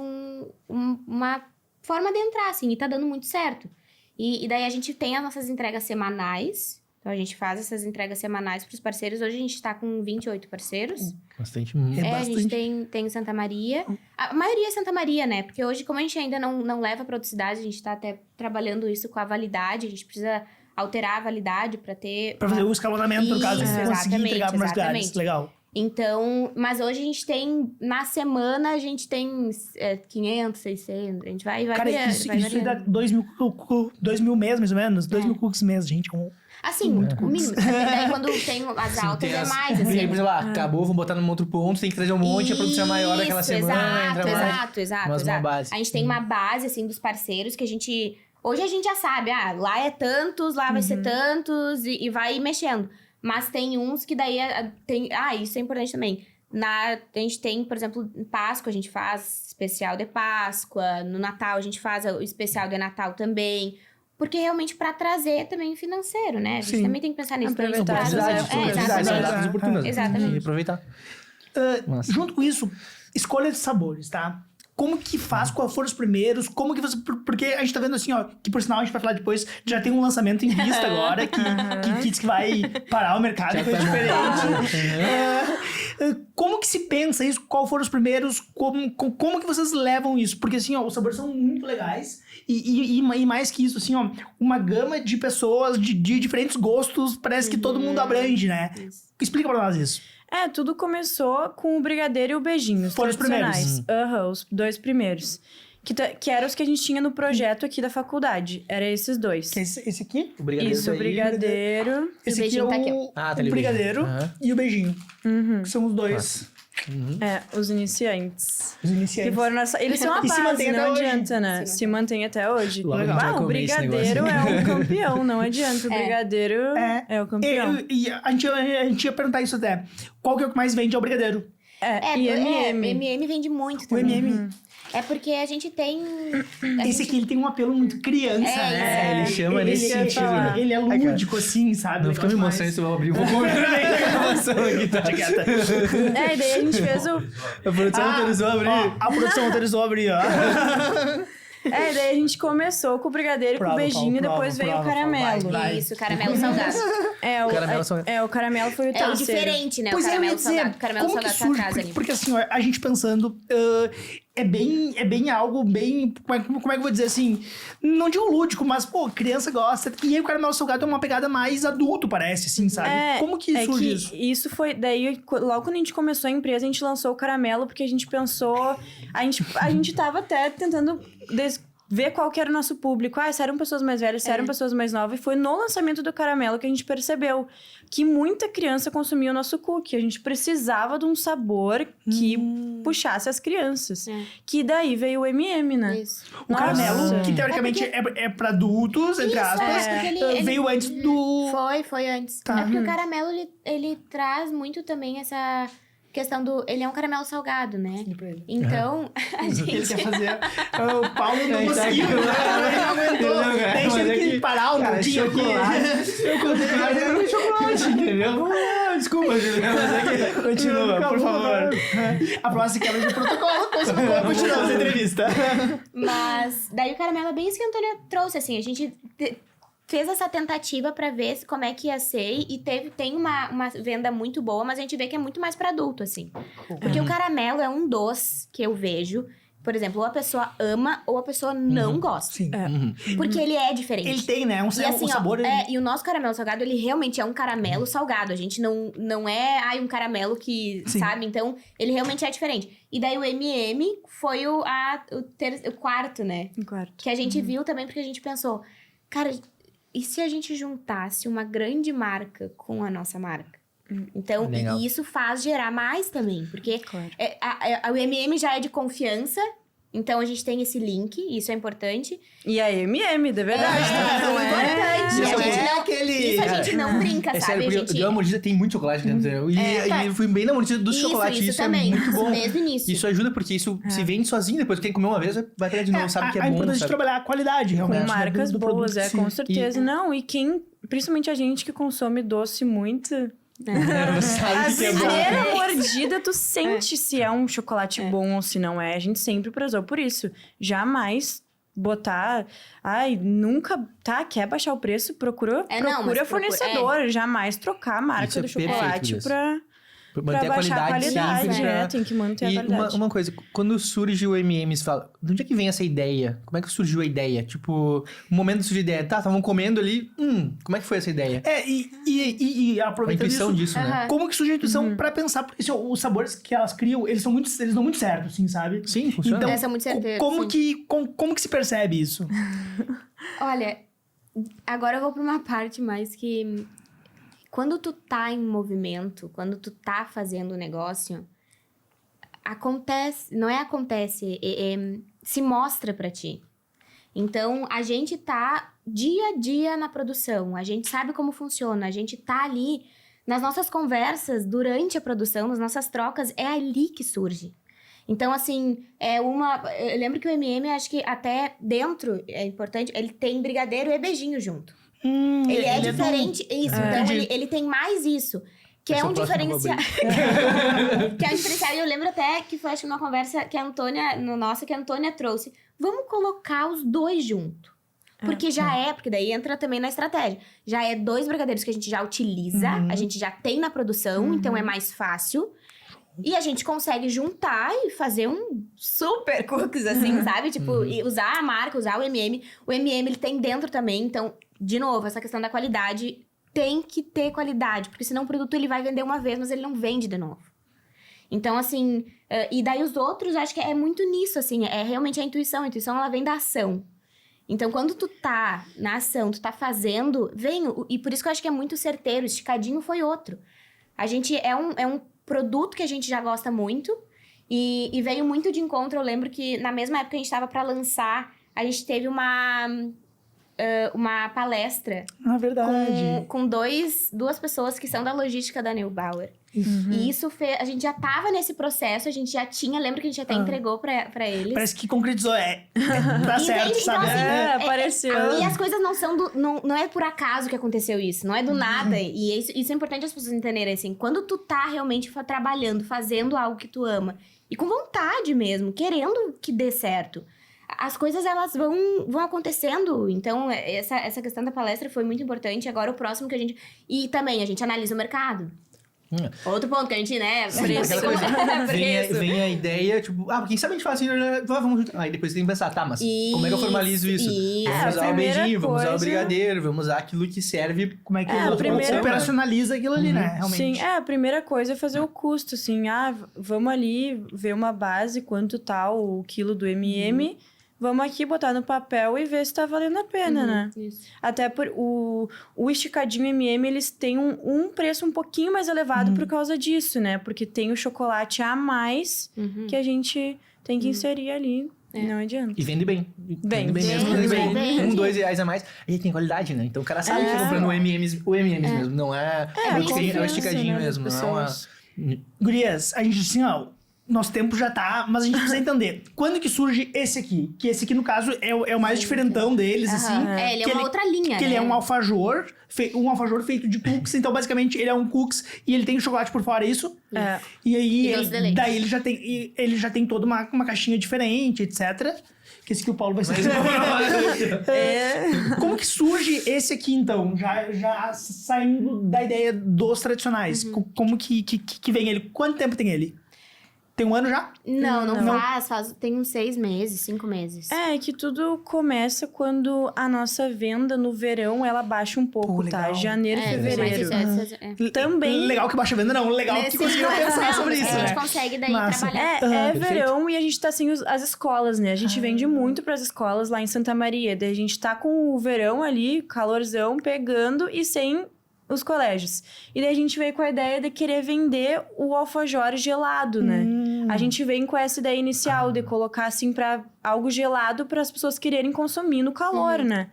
uma forma de entrar, assim, e tá dando muito certo. E daí a gente tem as nossas entregas semanais. Então, a gente faz essas entregas semanais para os parceiros. Hoje a gente está com 28 parceiros. Bastante. A gente tem Santa Maria. A maioria é Santa Maria, né? Porque hoje, como a gente ainda não leva para outra cidade, a gente está até trabalhando isso com a validade. A gente precisa alterar a validade para ter... Pra fazer o escalonamento, no caso, Isso, conseguir entregar para mais lugares. exatamente. Legal. Então, mas hoje a gente tem, na semana, a gente tem 500, 600, a gente vai Cara, variando, isso vai dá variando. 2 mil mês, mais ou menos. 2 mil cookies mês, gente. Assim, o mínimo. Daí quando tem as altas Tem é as- mais, E aí, assim. por exemplo, acabou, vamos botar num outro ponto, tem que trazer um monte, a produção é maior naquela semana, entra mais. Exato. Mas uma base. A gente tem uma base, assim, dos parceiros que a gente... Hoje a gente já sabe, lá é tantos, lá vai ser tantos, e vai mexendo. Mas tem uns que daí tem... isso é importante também. A gente tem, por exemplo, em Páscoa a gente faz especial de Páscoa, no Natal a gente faz o especial de Natal também. Porque realmente para trazer também financeiro, né? A gente Sim. também tem que pensar nisso. Pra gente Aproveitar trazer- as oportunidades. exatamente. oportunidades. Exatamente. Tem que aproveitar. Massa. Junto com isso, escolha de sabores, tá? Como que faz? Qual foram os primeiros? Como que você... Porque a gente tá vendo assim, ó, que por sinal a gente vai falar depois, já tem um lançamento em vista agora, que diz que vai parar o mercado, Já coisa foi diferente. Como que se pensa isso? Qual foram os primeiros? Como que vocês levam isso? Porque assim, ó, os sabores são muito legais e mais que isso, assim, ó, uma gama de pessoas de diferentes gostos, parece que todo mundo abrange, né? Isso. Explica pra nós isso. Tudo começou com o brigadeiro e o beijinho, os Foram os tradicionais. Os 2 primeiros. Que eram os que a gente tinha no projeto aqui da faculdade. Era esses 2. Que é esse aqui? O brigadeiro Isso, o daí. brigadeiro. Esse aqui é beijinho o, tá aqui, o tá ali o brigadeiro beijinho. Aham. e o beijinho. Que são os dois. Os iniciantes. Os Que iniciantes. foram eles são a E se base, mantém não até hoje. adianta, né? Se mantém até hoje. Logo a gente vai O comer esse brigadeiro negócio. é um campeão, não adianta. O brigadeiro é o campeão. E a gente ia perguntar isso até. Qual que é o que mais vende é o brigadeiro? E MM. MM vende muito O também. MM. É porque a gente tem... Esse aqui ele tem um apelo muito criança, né? Ele chama nesse isso que eu ia sentido, falar. né? Ele é lúdico, assim, sabe? Não fica me mostrando isso, eu vou abrir, eu vou comer a gravação aqui, tá? E daí a gente fez o... A produção autorizou a abrir. A produção autorizou abrir, ó. daí a gente começou com o brigadeiro, com o Prova, beijinho, e Paulo, depois prova, veio o Paulo, caramelo. vai. Isso, caramelo salgado. O caramelo foi o É o terceiro. diferente, né? Pois o é, eu ia caramelo dizer, salgado. O caramelo como que salgado tá surge? atrás Porque, ali. porque assim, ó, a gente pensando, é bem algo bem, como é que eu vou dizer assim, não digo lúdico, mas, pô, criança gosta. E aí o caramelo salgado é uma pegada mais adulto, parece, assim, sabe? Como que surge isso? Isso foi... Daí, logo quando a gente começou a empresa, a gente lançou o caramelo, porque a gente pensou... A gente tava até tentando... ver qual que era o nosso público. Se eram pessoas mais velhas, se eram pessoas mais novas. E foi no lançamento do caramelo que a gente percebeu que muita criança consumia o nosso cookie. A gente precisava de um sabor que puxasse as crianças. Que daí veio o MM, né? Isso. O Nossa. caramelo, que teoricamente é pra adultos, entre aspas, porque ele- veio antes do... Foi antes. Tá. É porque o caramelo, ele traz muito também essa questão do... Ele é um caramelo salgado, né? Então, a Ele gente... quer fazer. O Paulo não Ele tá conseguiu, aqui. né? Ele não aguentou. Ele não quer, Daí mas tive é que que- parar um Cara, pouquinho aqui. chocolate. Eu contei chocolate, entendeu? Desculpa, Juliana, mas é que... Continua, por favor. A próxima quebra de protocolo. Continuamos a entrevista. Mas daí o caramelo é bem isso que a Antônia trouxe, assim. A gente fez essa tentativa pra ver como é que ia ser. E tem uma venda muito boa, mas a gente vê que é muito mais pra adulto, assim. Porque o caramelo é um doce que eu vejo... Por exemplo, ou a pessoa ama ou a pessoa não gosta. Sim. Porque ele é diferente. Ele tem, né? E assim, um sabor... e o nosso caramelo salgado, ele realmente é um caramelo salgado. A gente não é, um caramelo que, Sim. sabe? Então, ele realmente é diferente. E daí o MM foi o quarto, né? Quarto. Que a gente viu também porque a gente pensou, cara, e se a gente juntasse uma grande marca com a nossa marca? Então, Legal. e isso faz gerar mais também, porque Claro. o MM já é de confiança, então a gente tem esse link, isso é importante. E a MM, de verdade. Não é importante. Não A gente é não, aquele... isso a gente não brinca, É sabe? sério, A porque gente... deu uma mordida, tem muito chocolate dentro. E eu fui bem na mordida do chocolate. Isso também, é muito bom. desde o início. Isso ajuda, porque isso se vende sozinho. Depois quem comeu uma vez, vai pegar de novo, sabe que é a bom, importância de sabe? trabalhar a qualidade, realmente. Com marcas do boas, produto, sim. com certeza. Não, e principalmente a gente que consome doce muito... Sabe A que é bom. primeira mordida, tu sente se é um chocolate bom ou se não é. A gente sempre prezou por isso. Jamais botar... Ai, nunca... Tá, quer baixar o preço? Procura fornecedor. Jamais trocar a marca Isso é do chocolate perfeito, pra Manter a baixar a qualidade. sempre, né? Tem que manter a E qualidade. uma coisa, quando surge o M&M, você fala, de onde é que vem essa ideia? Como é que surgiu a ideia? Tipo, o momento de surgir a ideia, tá, estavam comendo ali, como é que foi essa ideia? E A aproveitando intuição isso, disso, né? como que surge a intuição pra pensar? Porque assim, os sabores que elas criam, eles dão muito certo, assim, sabe? Sim, funciona. Então, Essa é muito certeira, como sim. que se percebe isso? Olha, agora eu vou pra uma parte mais que... Quando tu tá em movimento, quando tu tá fazendo o negócio, se mostra pra ti. Então, a gente tá dia a dia na produção, a gente sabe como funciona, a gente tá ali nas nossas conversas, durante a produção, nas nossas trocas, é ali que surge. Então, assim, eu lembro que o M&M, acho que até dentro, é importante, ele tem brigadeiro e beijinho junto. Ele é diferente, isso. Então, ele tem mais isso. Que é um diferencial. Que é um diferencial. E eu lembro até que foi, acho que numa conversa que a Antônia trouxe. Vamos colocar os dois junto. Porque porque daí entra também na estratégia. Já é 2 brigadeiros que a gente já utiliza, a gente já tem na produção, então é mais fácil. E a gente consegue juntar e fazer um super cookies, assim, sabe? Tipo, e usar a marca, usar o M&M. O M&M, ele tem dentro também, então... De novo, essa questão da qualidade, tem que ter qualidade, porque senão o produto ele vai vender uma vez, mas ele não vende de novo. Então, assim, e daí os outros, acho que é muito nisso, assim, é realmente a intuição ela vem da ação. Então, quando tu tá na ação, tu tá fazendo, e por isso que eu acho que é muito certeiro, esticadinho foi outro. A gente, é um produto que a gente já gosta muito, e veio muito de encontro, eu lembro que na mesma época que a gente tava pra lançar, a gente teve uma palestra Na verdade. com duas pessoas que são da logística da Neubauer. E isso a gente já tava nesse processo, a gente já tinha, lembro que a gente até entregou pra eles. Parece que concretizou, tá certo, Entende? sabe? Então, assim, apareceu. E as coisas não são não é por acaso que aconteceu isso, não é do nada. E isso é importante as pessoas entenderem, assim. Quando tu tá realmente trabalhando, fazendo algo que tu ama, e com vontade mesmo, querendo que dê certo, as coisas, elas vão acontecendo. Então, essa questão da palestra foi muito importante. Agora, o próximo que a gente... E também, a gente analisa o mercado. Outro ponto que a gente, né... Aquela coisa, vem a ideia, tipo, quem sabe a gente faz assim, vamos... Aí depois tem que pensar, tá, mas como é que eu formalizo isso? Vamos usar o beijinho, vamos usar o brigadeiro, vamos usar aquilo que serve... Como é que operacionaliza aquilo ali, né? Realmente. Sim, a primeira coisa é fazer o custo, assim. Vamos ali ver uma base, quanto tá o quilo do M&M... Vamos aqui botar no papel e ver se tá valendo a pena, né? Isso. Até por o esticadinho M&M, eles têm um preço um pouquinho mais elevado por causa disso, né? Porque tem o chocolate a mais que a gente tem que inserir ali. Não adianta. E vende bem. Vende mesmo. Vende Vende bem. bem. R$1, R$2 a mais. E tem qualidade, né? Então o cara sabe que tá comprando o M&M's mesmo. Não é... É o esticadinho mesmo. Não é uma... Gurias, a gente assim, nosso tempo já tá, mas a gente precisa entender. Quando que surge esse aqui? Que esse aqui, no caso, é o mais diferentão deles, assim. Ele é uma outra linha, Que né? ele é um alfajor feito de cookies. Então, basicamente, ele é um cookies e ele tem chocolate por fora, é isso? E aí, E doce de leite. daí ele já tem toda uma caixinha diferente, etc. Que esse aqui o Paulo vai ser... Como que surge esse aqui, então? Já saindo da ideia dos tradicionais. Como que vem ele? Quanto tempo tem ele? Tem um ano já? Não faz. Tem uns 6 meses, 5 meses. É que tudo começa quando a nossa venda no verão, ela baixa um pouco, tá? Legal. Janeiro e fevereiro. Também. Legal que baixa a venda, não. Legal que conseguiram pensar sobre isso, A gente né? consegue daí Massa. trabalhar. É verão e a gente tá sem as escolas, né? A gente vende muito pras escolas lá em Santa Maria. Daí a gente tá com o verão ali, calorzão, pegando e sem os colégios. E daí a gente veio com a ideia de querer vender o alfajor gelado, né? A gente vem com essa ideia inicial de colocar assim para algo gelado para as pessoas quererem consumir no calor, né?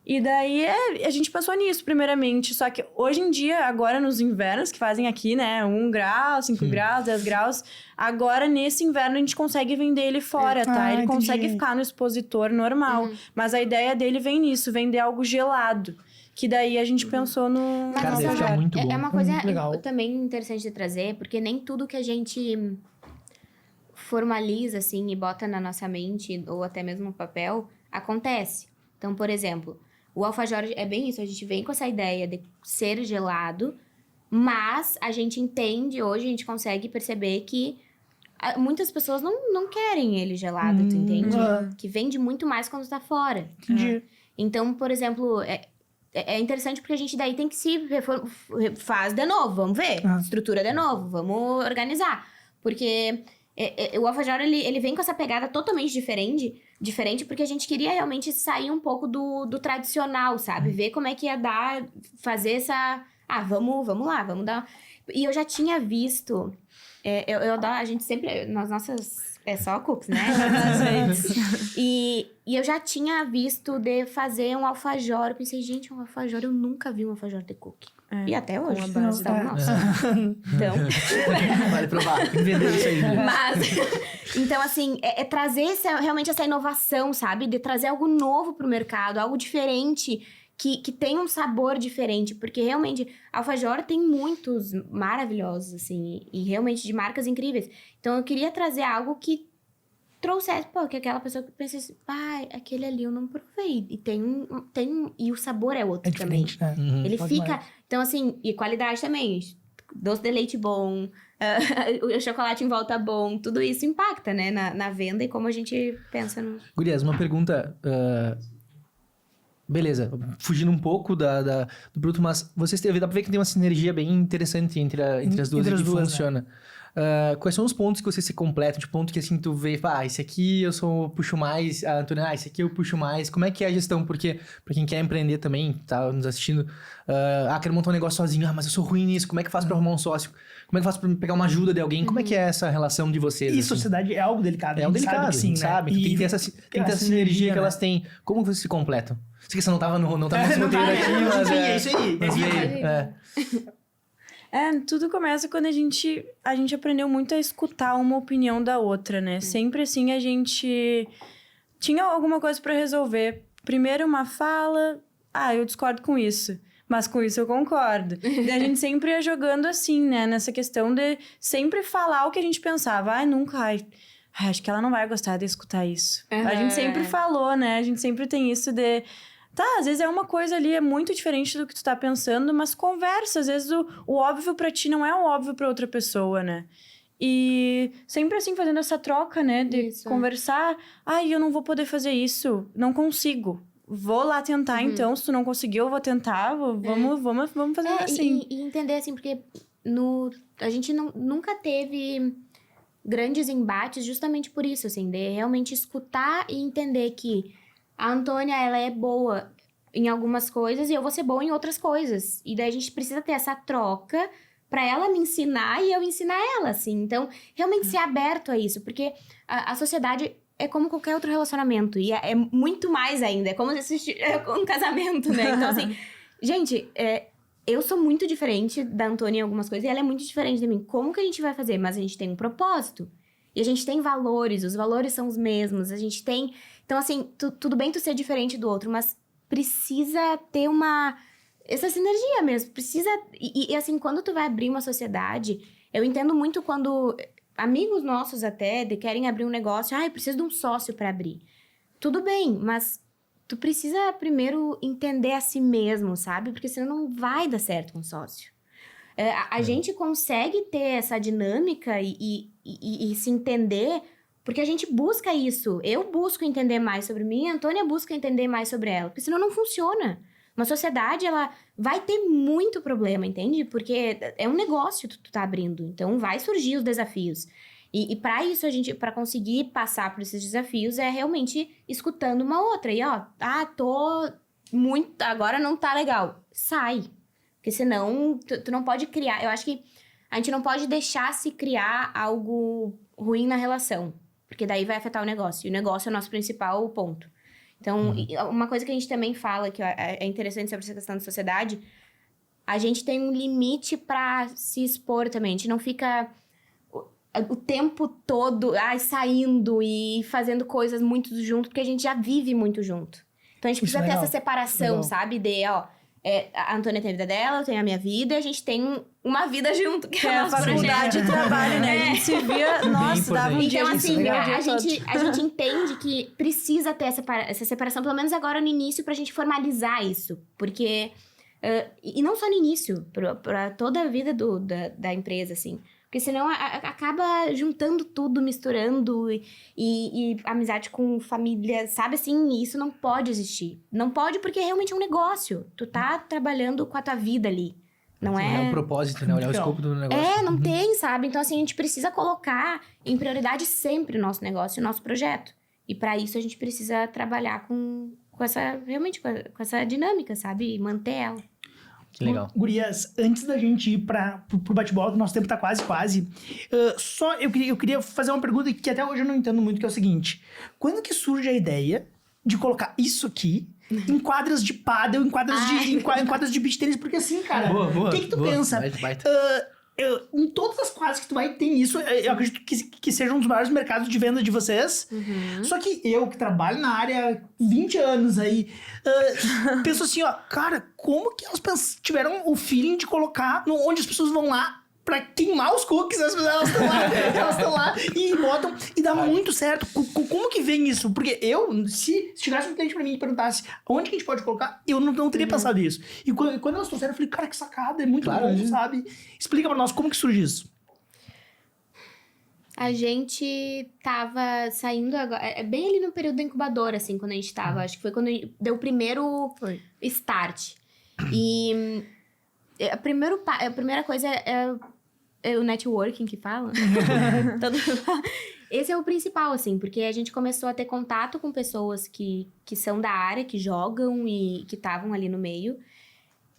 E daí a gente pensou nisso primeiramente, só que hoje em dia, agora nos invernos que fazem aqui, né, 1 grau, 5 graus, 10 graus, agora nesse inverno a gente consegue vender ele fora, tá? Ele consegue ficar no expositor normal, mas a ideia dele vem nisso, vender algo gelado. Que daí a gente pensou no... Cara, deve ficar Alfajor. muito bom. É uma coisa Muito legal. também interessante de trazer, porque nem tudo que a gente formaliza, assim, e bota na nossa mente, ou até mesmo no papel, acontece. Então, por exemplo, o alfajor é bem isso, a gente vem com essa ideia de ser gelado, mas a gente entende hoje, a gente consegue perceber que muitas pessoas não querem ele gelado, tu entende? Que vende muito mais quando tá fora. Entendi. Então, por exemplo, é interessante porque a gente daí tem que se faz de novo, vamos ver. Estrutura de novo, vamos organizar. Porque o alfajor, ele vem com essa pegada totalmente diferente porque a gente queria realmente sair um pouco do tradicional, sabe? Ver como é que ia dar, fazer essa... vamos lá, vamos dar... E eu já tinha visto... a gente sempre... Nas nossas... É só cookies, né? E eu já tinha visto de fazer um alfajor. Eu pensei, gente, um alfajor... Eu nunca vi um alfajor de cookie. E até hoje. Com a base Então, da- nossa. Então... Vale provar. Tem que vender isso aí. Né? Mas, então, assim, trazer realmente essa inovação, sabe? De trazer algo novo pro mercado, algo diferente, que tem um sabor diferente. Porque, realmente, alfajor tem muitos maravilhosos, assim, e realmente de marcas incríveis. Então, eu queria trazer algo que trouxesse, que aquela pessoa que pensa assim, aquele ali eu não provei. E e o sabor é outro É também. diferente, né? Ele Pode fica... mais. Então, assim, e qualidade também. Doce de leite bom, o chocolate em volta bom. Tudo isso impacta, né? Na venda e como a gente pensa no... Gurias, uma pergunta... Beleza, fugindo um pouco do produto, mas dá pra ver que tem uma sinergia bem interessante entre as duas Entre e as que duas, funciona. Quais são os pontos que vocês se completam? De ponto que assim tu vê, esse aqui eu puxo mais, a Antônia, esse aqui eu puxo mais. Como é que é a gestão? Porque pra quem quer empreender também, tá nos assistindo, quero montar um negócio sozinho, mas eu sou ruim nisso, como é que eu faço pra arrumar um sócio? Como é que eu faço pra pegar uma ajuda de alguém? Como é que é essa relação de vocês? E assim? sociedade é algo delicado. É algo a gente delicado, sabe que sim, sabe? né? Tem que ter essa sinergia que né? elas têm. Como vocês se completam? Sei que você não tava no Não roteiro tá, aqui, mas é isso aí. mas É isso veio, aí. Tudo começa quando a gente aprendeu muito a escutar uma opinião da outra, né? Sempre assim a gente tinha alguma coisa pra resolver. Primeiro uma fala, eu discordo com isso, mas com isso eu concordo. E a gente sempre ia jogando assim, né? Nessa questão de sempre falar o que a gente pensava. Acho que ela não vai gostar de escutar isso. A gente sempre falou, né? A gente sempre tem isso de... às vezes é uma coisa ali, é muito diferente do que tu tá pensando, mas conversa. Às vezes o óbvio pra ti não é o óbvio pra outra pessoa, né? E sempre assim, fazendo essa troca, né? De conversar. Eu não vou poder fazer isso. Não consigo. Vou lá tentar, então. Se tu não conseguiu, eu vou tentar. Vamos fazer assim. E entender, assim, porque a gente nunca teve grandes embates justamente por isso, assim. De realmente escutar e entender que a Antônia, ela é boa em algumas coisas e eu vou ser boa em outras coisas. E daí a gente precisa ter essa troca pra ela me ensinar e eu ensinar ela, assim. Então, realmente ser aberto a isso. Porque a sociedade é como qualquer outro relacionamento. E é muito mais ainda. É como assistir um casamento, né? Então, assim... gente, eu sou muito diferente da Antônia em algumas coisas. E ela é muito diferente de mim. Como que a gente vai fazer? Mas a gente tem um propósito. E a gente tem valores. Os valores são os mesmos. A gente tem... Então, assim, tudo bem tu ser diferente do outro, mas precisa ter essa sinergia mesmo. Precisa... E, assim, quando tu vai abrir uma sociedade, eu entendo muito quando amigos nossos até querem abrir um negócio. Eu preciso de um sócio para abrir. Tudo bem, mas tu precisa primeiro entender a si mesmo, sabe? Porque senão não vai dar certo com sócio. A gente consegue ter essa dinâmica e se entender... Porque a gente busca isso. Eu busco entender mais sobre mim, a Antônia busca entender mais sobre ela. Porque senão não funciona. Uma sociedade, ela vai ter muito problema, entende? Porque é um negócio que tu tá abrindo. Então, vai surgir os desafios. E para isso, para conseguir passar por esses desafios, é realmente escutando uma outra. E, tô muito... Agora não tá legal. Sai. Porque senão, tu não pode criar... Eu acho que a gente não pode deixar se criar algo ruim na relação. Porque daí vai afetar o negócio. E o negócio é o nosso principal ponto. Então, uma coisa que a gente também fala, que é interessante sobre essa questão de sociedade, a gente tem um limite pra se expor também. A gente não fica o tempo todo saindo e fazendo coisas muito junto, porque a gente já vive muito junto. Então, a gente precisa ter essa separação, sabe? De, A Antônia tem a vida dela, eu tenho a minha vida, e a gente tem uma vida junto, que é a o nosso faculdade e projeto. o trabalho, né? A gente se via, nossa, dava um dia Então, de se assim, ver o a dia todo. gente entende que precisa ter essa separação, pelo menos agora no início, pra gente formalizar isso. Porque... e não só no início, pra toda a vida da empresa, assim. Porque senão acaba juntando tudo, misturando e amizade com família, sabe assim? Isso não pode existir. Não pode porque realmente é um negócio. Tu tá trabalhando com a tua vida ali. Não Olhar o propósito, né? Olhar o Então, escopo do negócio. não tem, sabe? Então, assim, a gente precisa colocar em prioridade sempre o nosso negócio e o nosso projeto. E pra isso a gente precisa trabalhar com essa, realmente, com essa dinâmica, sabe? E manter ela. Que legal. Gurias, antes da gente ir pro bate-bola, que o nosso tempo tá quase. Eu queria fazer uma pergunta que até hoje eu não entendo muito, que é o seguinte. Quando que surge a ideia de colocar isso aqui em quadras de pádel, em quadras de beach tênis? Porque assim, cara, o que tu pensa? Baita. Em todas as quadras que tu vai, tem isso. Eu acredito que seja um dos maiores mercados de venda de vocês. Só que eu, que trabalho na área há 20 anos aí, penso assim, ó, cara, como que elas tiveram o feeling de colocar onde as pessoas vão lá pra queimar os cookies, elas estão lá e botam, e dá muito certo. Como que vem isso? Porque se chegasse um cliente pra mim e perguntasse onde que a gente pode colocar, eu não teria pensado nisso. E quando elas trouxeram, eu falei, cara, que sacada, é muito bom, sabe? Explica pra nós, como que surge isso? A gente tava saindo agora, bem ali no período da incubadora, assim, quando a gente tava. Acho que foi quando deu o primeiro start. E a primeira coisa é o networking que fala. Esse é o principal, assim, porque a gente começou a ter contato com pessoas que são da área, que jogam e que estavam ali no meio.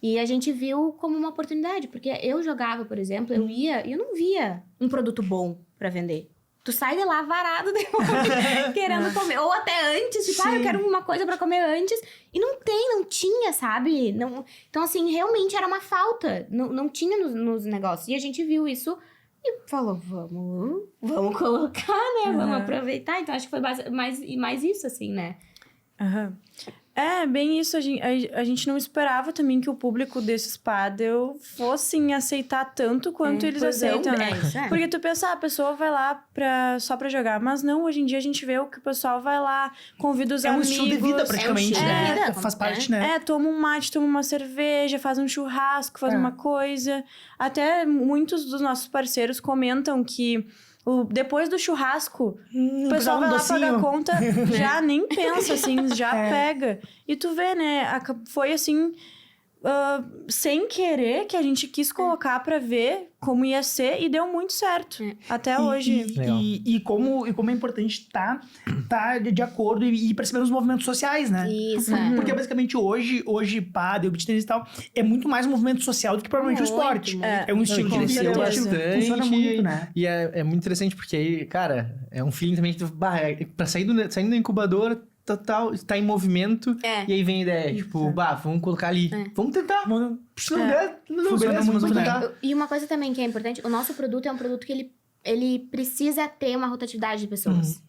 E a gente viu como uma oportunidade, porque eu jogava, por exemplo, eu ia e eu não via um produto bom pra vender. Tu sai de lá varado querendo comer. Ou até antes, tipo, eu quero uma coisa pra comer antes. E não tinha, sabe? Não, então, assim, realmente era uma falta. Não tinha nos negócios. E a gente viu isso e falou, vamos colocar, né? Vamos aproveitar. Então, acho que foi mais isso, assim, né? É, bem isso. A gente não esperava também que o público desses pádel fossem aceitar tanto quanto eles aceitam, né? Isso, Porque tu pensa, a pessoa vai lá só pra jogar. Mas não, hoje em dia a gente vê que o pessoal vai lá, convida os amigos. É um estilo de vida, praticamente, estilo de né? vida, Faz parte, né? Toma um mate, toma uma cerveja, faz um churrasco, faz uma coisa. Até muitos dos nossos parceiros comentam que depois do churrasco, o pessoal vai lá pagar a conta, já nem pensa, assim, já pega. E tu vê, né? Foi assim, sem querer, que a gente quis colocar pra ver como ia ser e deu muito certo. Até hoje. E como é importante tá de acordo e perceber os movimentos sociais, né? Isso, Porque basicamente hoje pádel, beach tennis e tal, é muito mais um movimento social do que provavelmente o esporte. É um estilo de vida, funciona muito, né? E é muito interessante, porque aí, cara, é um feeling também que pra saindo da incubadora, total, tá em movimento, e aí vem a ideia, tipo, vamos colocar ali, vamos tentar, se não der, beleza, vamos tentar. E uma coisa também que é importante, o nosso produto é um produto que ele precisa ter uma rotatividade de pessoas.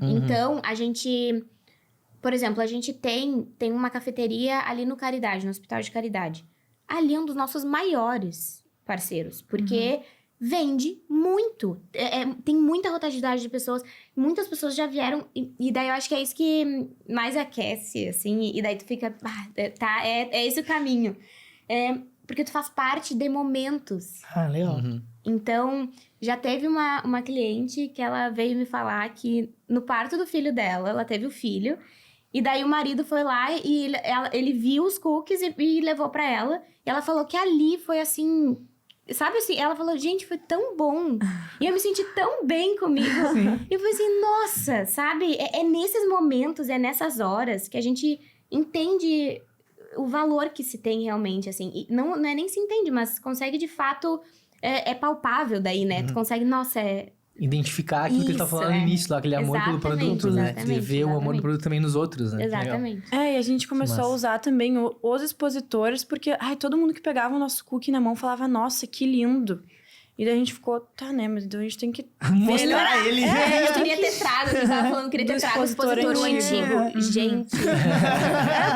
Então, a gente, por exemplo, a gente tem uma cafeteria ali no Caridade, no Hospital de Caridade. Ali é um dos nossos maiores parceiros, porque vende muito. Tem muita rotatividade de pessoas. Muitas pessoas já vieram. E daí eu acho que é isso que mais aquece, assim. E daí tu fica... é esse o caminho. Porque tu faz parte de momentos. Legal. Então, já teve uma cliente que ela veio me falar que no parto do filho dela, ela teve o filho. E daí o marido foi lá e ele viu os cookies e levou pra ela. E ela falou que ali foi assim... Sabe assim, ela falou, gente, foi tão bom. E eu me senti tão bem comigo. E eu falei assim, nossa, sabe? É nesses momentos, é nessas horas que a gente entende o valor que se tem realmente, assim. E não é nem se entende, mas consegue de fato... É palpável daí, né? Tu consegue, nossa, identificar aquilo que ele tá falando no início, lá, aquele amor pelo produto, né? De ver o amor do produto também nos outros, né? Exatamente. E a gente começou a usar também os expositores, porque todo mundo que pegava o nosso cookie na mão falava, nossa, que lindo. E daí a gente ficou, tá, né, mas então a gente tem que Mostrar ele. Eu queria ter trago, eu tava falando que queria ter trago o expositor antigo. Gente.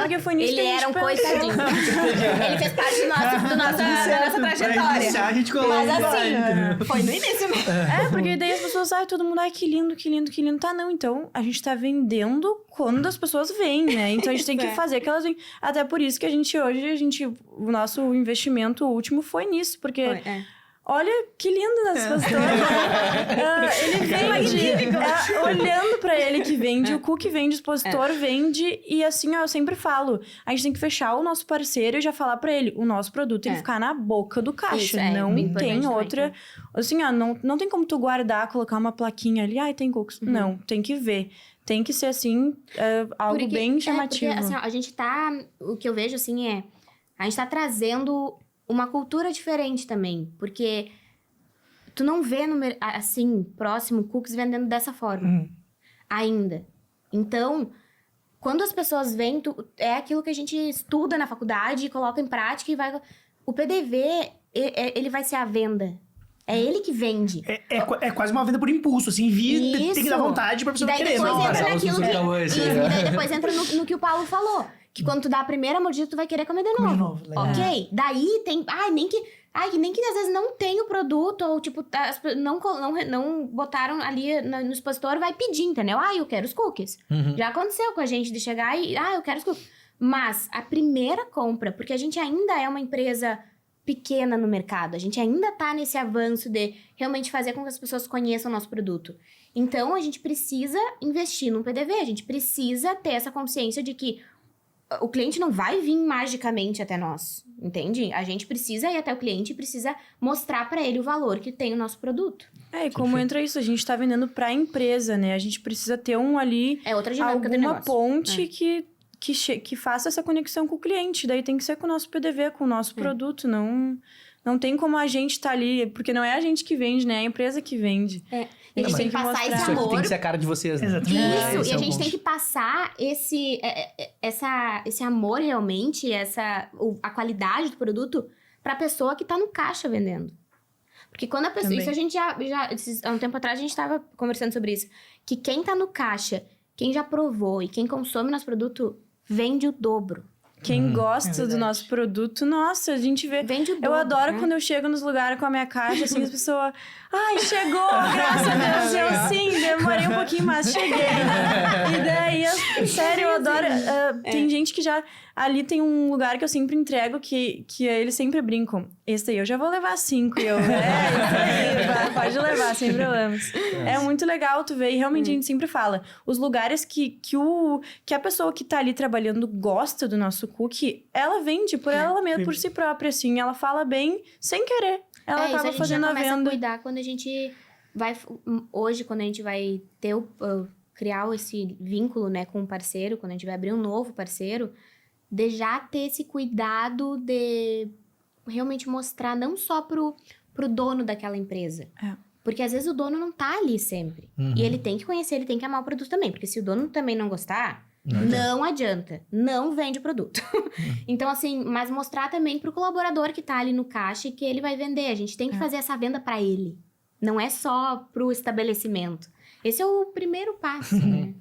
Porque foi nisso Ele que a gente era um pensou. coitadinho. Ele fez parte da nossa trajetória. A gente colou. Mas assim, foi no início mesmo. Porque daí as pessoas, todo mundo, que lindo, que lindo, que lindo. Tá, não, então a gente tá vendendo quando as pessoas vêm, né? Então a gente tem que fazer que elas venham. Até por isso que o nosso investimento último foi nisso, porque... Olha que lindo nosso expositor. Ele vende. Olhando pra ele que vende, o cookie vende, o expositor vende. E assim, eu sempre falo, a gente tem que fechar o nosso parceiro e já falar pra ele, o nosso produto tem que ficar na boca do caixa. Isso, não bem tem outra... também. Assim, não tem como tu guardar, colocar uma plaquinha ali, tem cookies. Não, tem que ver. Tem que ser assim, algo bem chamativo. Porque, assim, a gente tá... O que eu vejo, assim, a gente tá trazendo uma cultura diferente também. Porque tu não vê, assim, próximo, cookies vendendo dessa forma. Ainda. Então, quando as pessoas vêm, é aquilo que a gente estuda na faculdade, coloca em prática e vai... O PDV, ele vai ser a venda. É ele que vende. É quase uma venda por impulso, assim. Tem que dar vontade pra pessoa daí querer. depois entra naquilo Isso, e daí depois entra no que o Paulo falou. Que quando tu dá a primeira mordida, tu vai querer comer de novo. Ok? Daí tem... nem que às vezes não tem o produto, ou tipo, não botaram ali no expositor, vai pedir, entendeu? Eu quero os cookies. Já aconteceu com a gente de chegar e... eu quero os cookies. Mas a primeira compra, porque a gente ainda é uma empresa pequena no mercado, a gente ainda tá nesse avanço de realmente fazer com que as pessoas conheçam o nosso produto. Então, a gente precisa investir no PDV, a gente precisa ter essa consciência de que o cliente não vai vir magicamente até nós, entende? A gente precisa ir até o cliente e precisa mostrar pra ele o valor que tem o nosso produto. E como entra isso? A gente tá vendendo pra empresa, né? A gente precisa ter outra dinâmica do alguma negócio. ponte que faça essa conexão com o cliente. Daí tem que ser com o nosso PDV, com o nosso produto. Não tem como a gente tá ali, porque não é a gente que vende, né? É a empresa que vende. A gente tem que passar esse Isso aqui amor. tem que ser a cara de vocês, né? Exatamente. Isso, e a gente tem que passar esse amor realmente, a qualidade do produto pra pessoa que tá no caixa vendendo. Porque quando a pessoa... Também. Isso a gente há um tempo atrás a gente tava conversando sobre isso. Que quem tá no caixa, quem já provou e quem consome nosso produto, vende o dobro. Quem gosta do nosso produto, nossa, a gente vê... Vende o dobro. Eu adoro quando eu chego nos lugares com a minha caixa, assim, as pessoas... chegou, graças a Deus. Eu, sim, demorei um pouquinho, mas cheguei. E daí, sério, eu adoro... Tem gente que já... Ali tem um lugar que eu sempre entrego, que eles sempre brincam. Esse aí eu já vou levar 5. E eu, isso aí, pode levar, sem problemas. É muito legal tu ver, e realmente a gente sempre fala. Os lugares que a pessoa que tá ali trabalhando gosta do nosso cookie, ela vende por ela mesma, por si própria, assim. Ela fala bem, sem querer. Ela acaba isso, fazendo a gente já começa venda. a cuidar quando a gente vai... Hoje, quando a gente vai ter criar esse vínculo, né, com o parceiro, quando a gente vai abrir um novo parceiro, de já ter esse cuidado de realmente mostrar não só pro dono daquela empresa. Porque às vezes o dono não tá ali sempre. E ele tem que conhecer, ele tem que amar o produto também. Porque se o dono também não gostar, não adianta. Não vende o produto. Então, assim, mas mostrar também pro colaborador que tá ali no caixa e que ele vai vender. A gente tem que fazer essa venda pra ele. Não é só pro estabelecimento. Esse é o primeiro passo, né?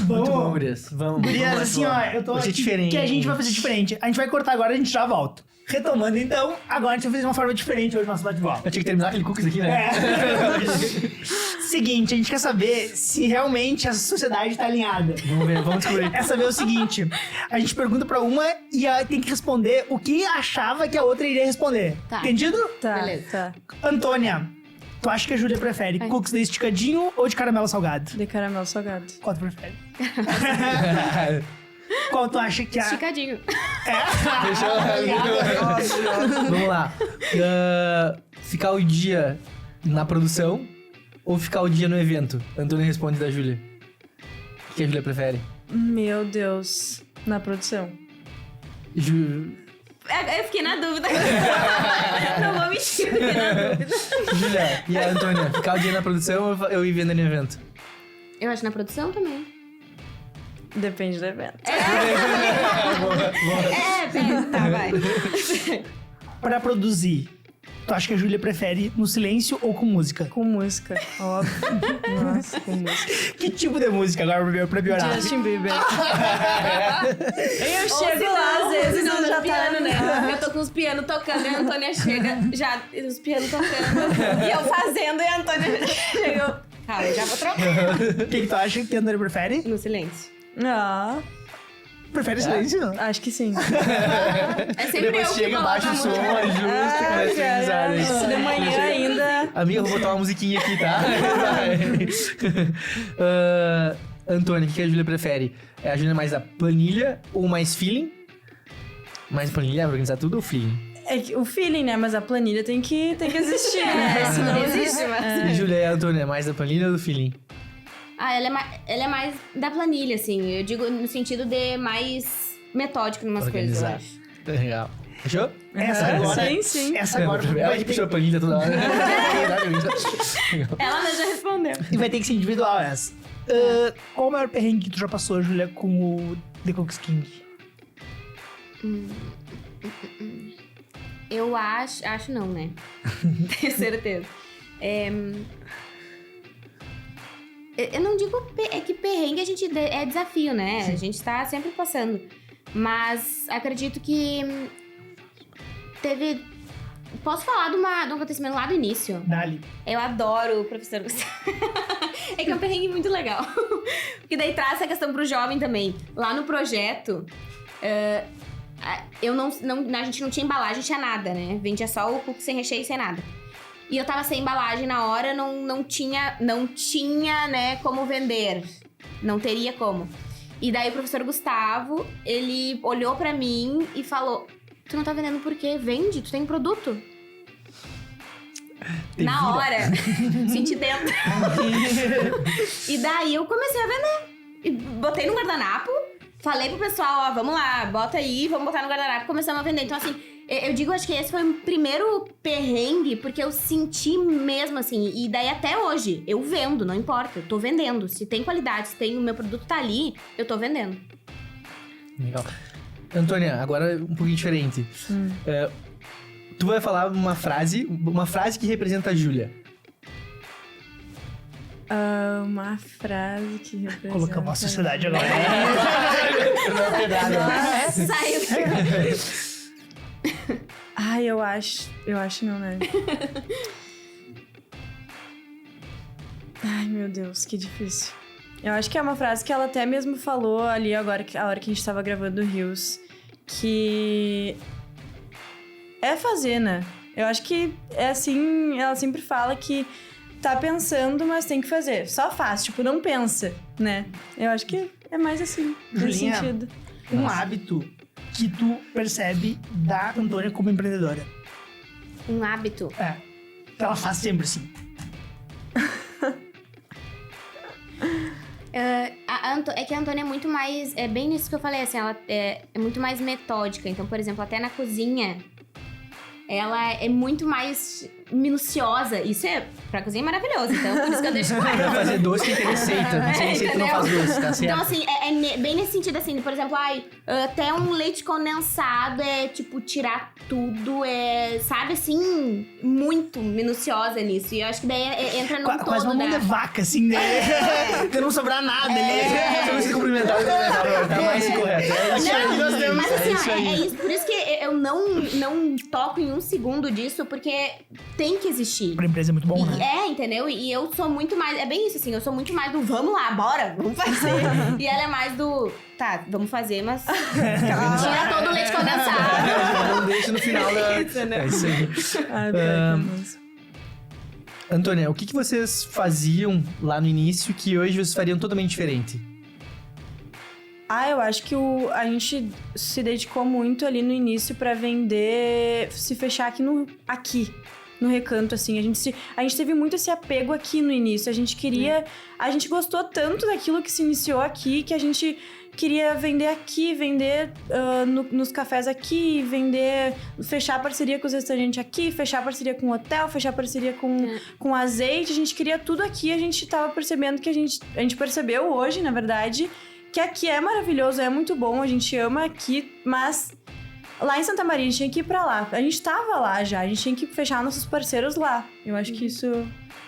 Muito bom, Gurias. Vamos. Gurias, assim, eu tô aqui diferente. que a gente vai fazer diferente. A gente vai cortar agora, a gente já volta. Retomando, então, agora a gente vai fazer de uma forma diferente hoje no nosso bate-bola. Eu tinha que terminar aquele cookies aqui, né? Seguinte, a gente quer saber se realmente a sociedade tá alinhada. Vamos ver, vamos descobrir. É saber o seguinte, a gente pergunta pra uma e ela tem que responder o que achava que a outra iria responder. Tá. Entendido? Tá, Beleza. tá. Antônia, tu acha que a Júlia prefere cookies de esticadinho ou de caramelo salgado? De caramelo salgado. Qual tu prefere? Qual tu acha que a... Esticadinho. Vamos lá. Ficar o dia na produção ou ficar o dia no evento? Antônio responde da Júlia. O que a Júlia prefere? Meu Deus. Na produção. Eu fiquei na dúvida. Não vou mentir, eu fiquei na dúvida. Júlia e a Antônia, ficar o dia na produção ou eu ir vendo no evento? Eu acho na produção também. Depende do evento. Tá, vai. Pra produzir, Tu acha que a Júlia prefere no silêncio ou com música? Com música, óbvio. Nossa, com música. Que tipo de música agora pra piorar? Justin Bieber. Eu Ou chego se lá, às não, vezes, não, eu já piano, tá... né? Eu tô com os pianos tocando e a Antônia chega, já, os pianos tocando, e eu fazendo e a Antônia chega. Calma, já vou trocar. O que tu acha que a Antônia prefere? No silêncio. Ah, Prefere silêncio? acho que sim. É sempre Depois eu que chega, coloco baixa a o som, música. ajusta e começa a risar. né? De manhã ainda... Amiga, eu vou botar uma musiquinha aqui, tá? Antônia, o que a Júlia prefere? É a Júlia mais da planilha ou mais feeling? Mais planilha pra organizar tudo ou feeling? É que o feeling, né? Mas a planilha tem que existir, né? Senão não existe, mas... E Júlia e a Antônia, mais da planilha ou do feeling? Ah, ela é mais da planilha, assim. Eu digo no sentido de mais metódico em umas coisas, eu Organizar. acho. Legal. Fechou? Essa agora. Sim, sim. Essa agora Ela vai que ter, puxou a planilha toda hora. Ela mesma já respondeu. e vai ter que ser individual essa. Qual o maior perrengue que tu já passou, Júlia, com o The Cooks King? Eu acho não, né? Tenho certeza. Eu não digo que perrengue é desafio, né? Sim. A gente tá sempre passando. Mas acredito que teve... Posso falar de um acontecimento lá do início? Dali. Eu adoro o professor Gustavo. É que é um perrengue muito legal. Porque daí traz essa questão pro jovem também. Lá no projeto, a gente não tinha embalagem, tinha nada, né? Vendia só o cookie sem recheio, sem nada. E eu tava sem embalagem na hora, não tinha, né, como vender. Não teria como. E daí o professor Gustavo, ele olhou pra mim e falou: tu não tá vendendo por quê? Vende, tu tem produto. Na hora, senti dentro. E daí eu comecei a vender. E botei no guardanapo, falei pro pessoal, ó, vamos lá, bota aí, vamos botar no guardanapo. Começamos a vender. Então, assim, eu digo, acho que esse foi o primeiro perrengue, porque eu senti mesmo, assim. E daí até hoje, eu vendo, não importa, eu tô vendendo. Se tem qualidade, se o meu produto tá ali, eu tô vendendo. Legal. Antônia, agora um pouquinho diferente. Tu vai falar uma frase que representa a Júlia. Uma frase que representa... Colocamos a sociedade agora. Saiu. Ai, eu acho não, né? Ai, meu Deus, que difícil. Eu acho que é uma frase que ela até mesmo falou ali agora, a hora que a gente tava gravando o Rios, que é fazer, né? Eu acho que é assim, ela sempre fala que tá pensando, mas tem que fazer. Só faz, tipo, não pensa, né? Eu acho que é mais assim, nesse Julinha, sentido. Um hábito que tu percebe da Antônia como empreendedora. Um hábito. Que ela faz sempre assim. É que a Antônia é muito mais... É bem nisso que eu falei, assim, ela é muito mais metódica. Então, por exemplo, até na cozinha, ela é muito mais minuciosa. Isso pra cozinha é maravilhoso, então por isso que eu deixo com Pra ela. fazer doce tem que ter receita. Sem receita não faz doce, tá certo? Então, assim, bem nesse sentido, assim, por exemplo, até um leite condensado tipo, tirar tudo, sabe, assim, muito minuciosa nisso. E eu acho que daí entra no todo, Quase uma mão de vaca, assim, né? Pra não sobrar nada ali. Você não se cumprimentar, tá mais correto. Não, mas assim, isso aí. é isso. Por isso que eu não toco em um segundo disso, porque tem que existir. Pra empresa é muito bom, né? Entendeu? E eu sou muito mais... É bem isso, assim. Eu sou muito mais do vamos lá, bora, vamos fazer. E ela é mais do... Tá, vamos fazer, mas... Tira todo o leite condensado. Não deixa no final da... É isso aí. Antônia, o que vocês faziam lá no início que hoje vocês fariam totalmente diferente? Eu acho que a gente se dedicou muito ali no início pra vender, se fechar aqui no Recanto, assim. A gente teve muito esse apego aqui no início. A gente queria... A gente gostou tanto daquilo que se iniciou aqui, que a gente queria vender aqui, vender nos cafés aqui, fechar parceria com os restaurantes aqui, fechar parceria com o hotel, fechar parceria com azeite. A gente queria tudo aqui. A gente tava percebendo que a gente percebeu hoje, na verdade, que aqui é maravilhoso, é muito bom, a gente ama aqui, mas Lá em Santa Maria, a gente tinha que ir pra lá. A gente tava lá já, a gente tinha que fechar nossos parceiros lá. Eu acho que isso,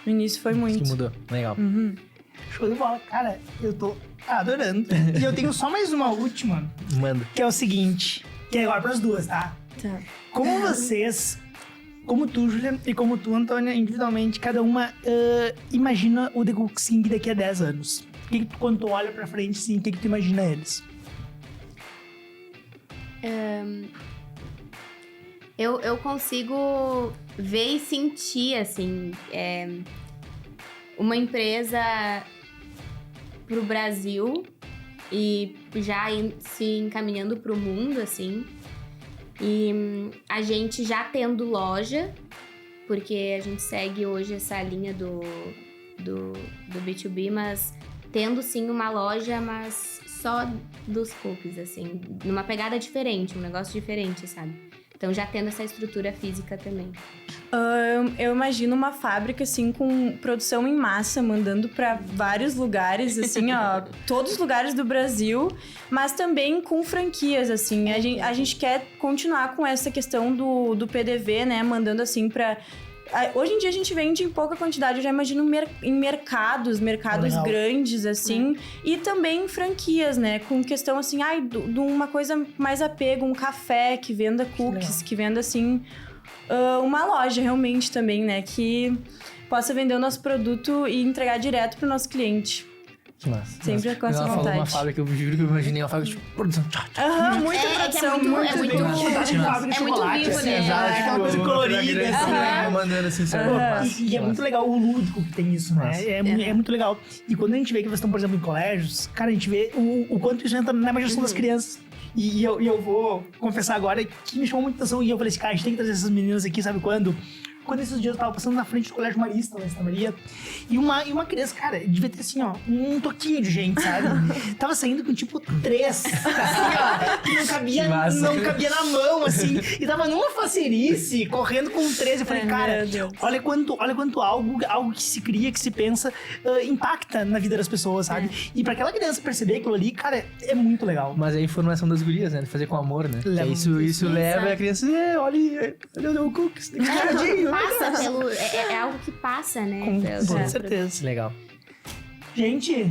no início, foi muito. Que mudou. Legal. Show de bola. Cara, eu tô adorando. E eu tenho só mais uma última, Manda. que é o seguinte, que é agora pras duas, tá? Tá. Como vocês, como tu, Júlia, e como tu, Antônia, individualmente, cada uma imagina o The Cooking daqui a 10 anos? Quando tu olha pra frente, assim, o que tu imagina eles? Eu consigo ver e sentir, assim, uma empresa pro Brasil e já se encaminhando pro mundo, assim. E a gente já tendo loja, porque a gente segue hoje essa linha do B2B, mas tendo sim uma loja, mas só dos cookies, assim, numa pegada diferente, um negócio diferente, sabe? Então já tendo essa estrutura física também. Eu imagino uma fábrica, assim, com produção em massa, mandando pra vários lugares, assim, ó, todos os lugares do Brasil, mas também com franquias, assim. A gente quer continuar com essa questão do PDV, né, mandando, assim, pra... Hoje em dia a gente vende em pouca quantidade, eu já imagino em mercados Legal. grandes, assim, e também em franquias, né, com questão, assim, de uma coisa mais apego, um café que venda cookies, que venda, assim... uma loja realmente também, né? Que possa vender o nosso produto e entregar direto pro nosso cliente. Que massa. Sempre com essa Ela falou uma vontade. fábrica, eu juro que eu imaginei uma fábrica de produção. Muita produção, é muito vivo, né? Exato, Aquela coisa colorida, assim, né? Mandando assim, sabe? E é muito legal o lúdico que tem isso, né? É muito legal. E quando a gente vê que vocês estão, por exemplo, em colégios, cara, a gente vê o quanto isso entra na imaginação das crianças. E eu vou confessar agora que me chamou muita atenção. E eu falei assim, cara, a gente tem que trazer essas meninas aqui, sabe quando? Quando esses dias eu tava passando na frente do Colégio Marista, lá em Santa Maria, e uma criança, cara, devia ter assim, ó, um toquinho de gente, sabe? Tava saindo com tipo 3, assim, ó, que não cabia na mão, assim, e tava numa facerice, correndo com 13. Eu falei, cara, olha quanto algo que se cria, que se pensa, impacta na vida das pessoas, sabe? E pra aquela criança perceber aquilo ali, cara, é muito legal. Mas é a informação das gurias, né? De fazer com amor, né? Isso leva a criança, olha o cookies, tem que Passa pelo... É algo que passa, né? Com certeza. Legal. Gente,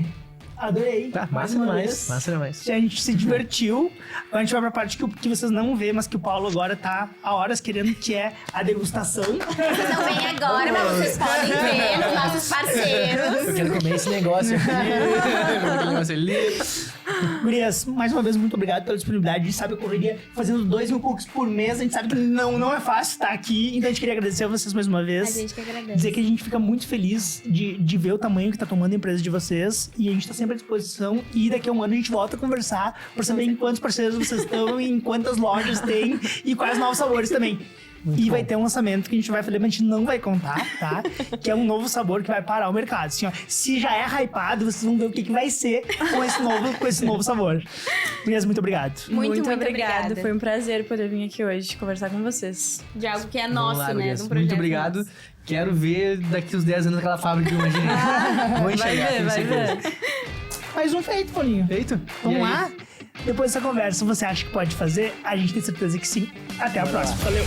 adorei. Massa demais. A gente se divertiu. Agora a gente vai pra parte que vocês não vê, mas que o Paulo agora tá há horas querendo, que é a degustação. Vocês não veem agora, mas vocês podem ver nos nossos parceiros. Eu quero comer esse negócio aqui. Esse negócio ali. Gurias, mais uma vez, muito obrigado pela disponibilidade. A gente sabe a correria fazendo 2.000 cookies por mês. A gente sabe que não é fácil estar aqui. Então a gente queria agradecer a vocês mais uma vez. A gente que agradece. Dizer que a gente fica muito feliz de ver o tamanho que tá tomando a empresa de vocês. E a gente tá sempre à disposição. E daqui a um ano a gente volta a conversar pra saber em quantos parceiros vocês estão, em quantas lojas tem e quais novos sabores também. E vai ter um lançamento que a gente vai fazer, mas a gente não vai contar, tá? Que é um novo sabor que vai parar o mercado. Assim, ó, se já é hypado, vocês vão ver o que vai ser com esse novo sabor. Meninas, muito obrigado. Muito obrigada. obrigada. Foi um prazer poder vir aqui hoje conversar com vocês. De algo que é nosso, Vamos lá, né? gurias. De um projeto Muito obrigado. nosso. Quero ver daqui uns 10 anos aquela fábrica que eu imaginei. Vou enxergar, tenho Vai certeza. ver. Mais um feito, Paulinho. Feito? Vamos E aí? lá? Depois dessa conversa, você acha que pode fazer? A gente tem certeza que sim. Até a próxima. Valeu.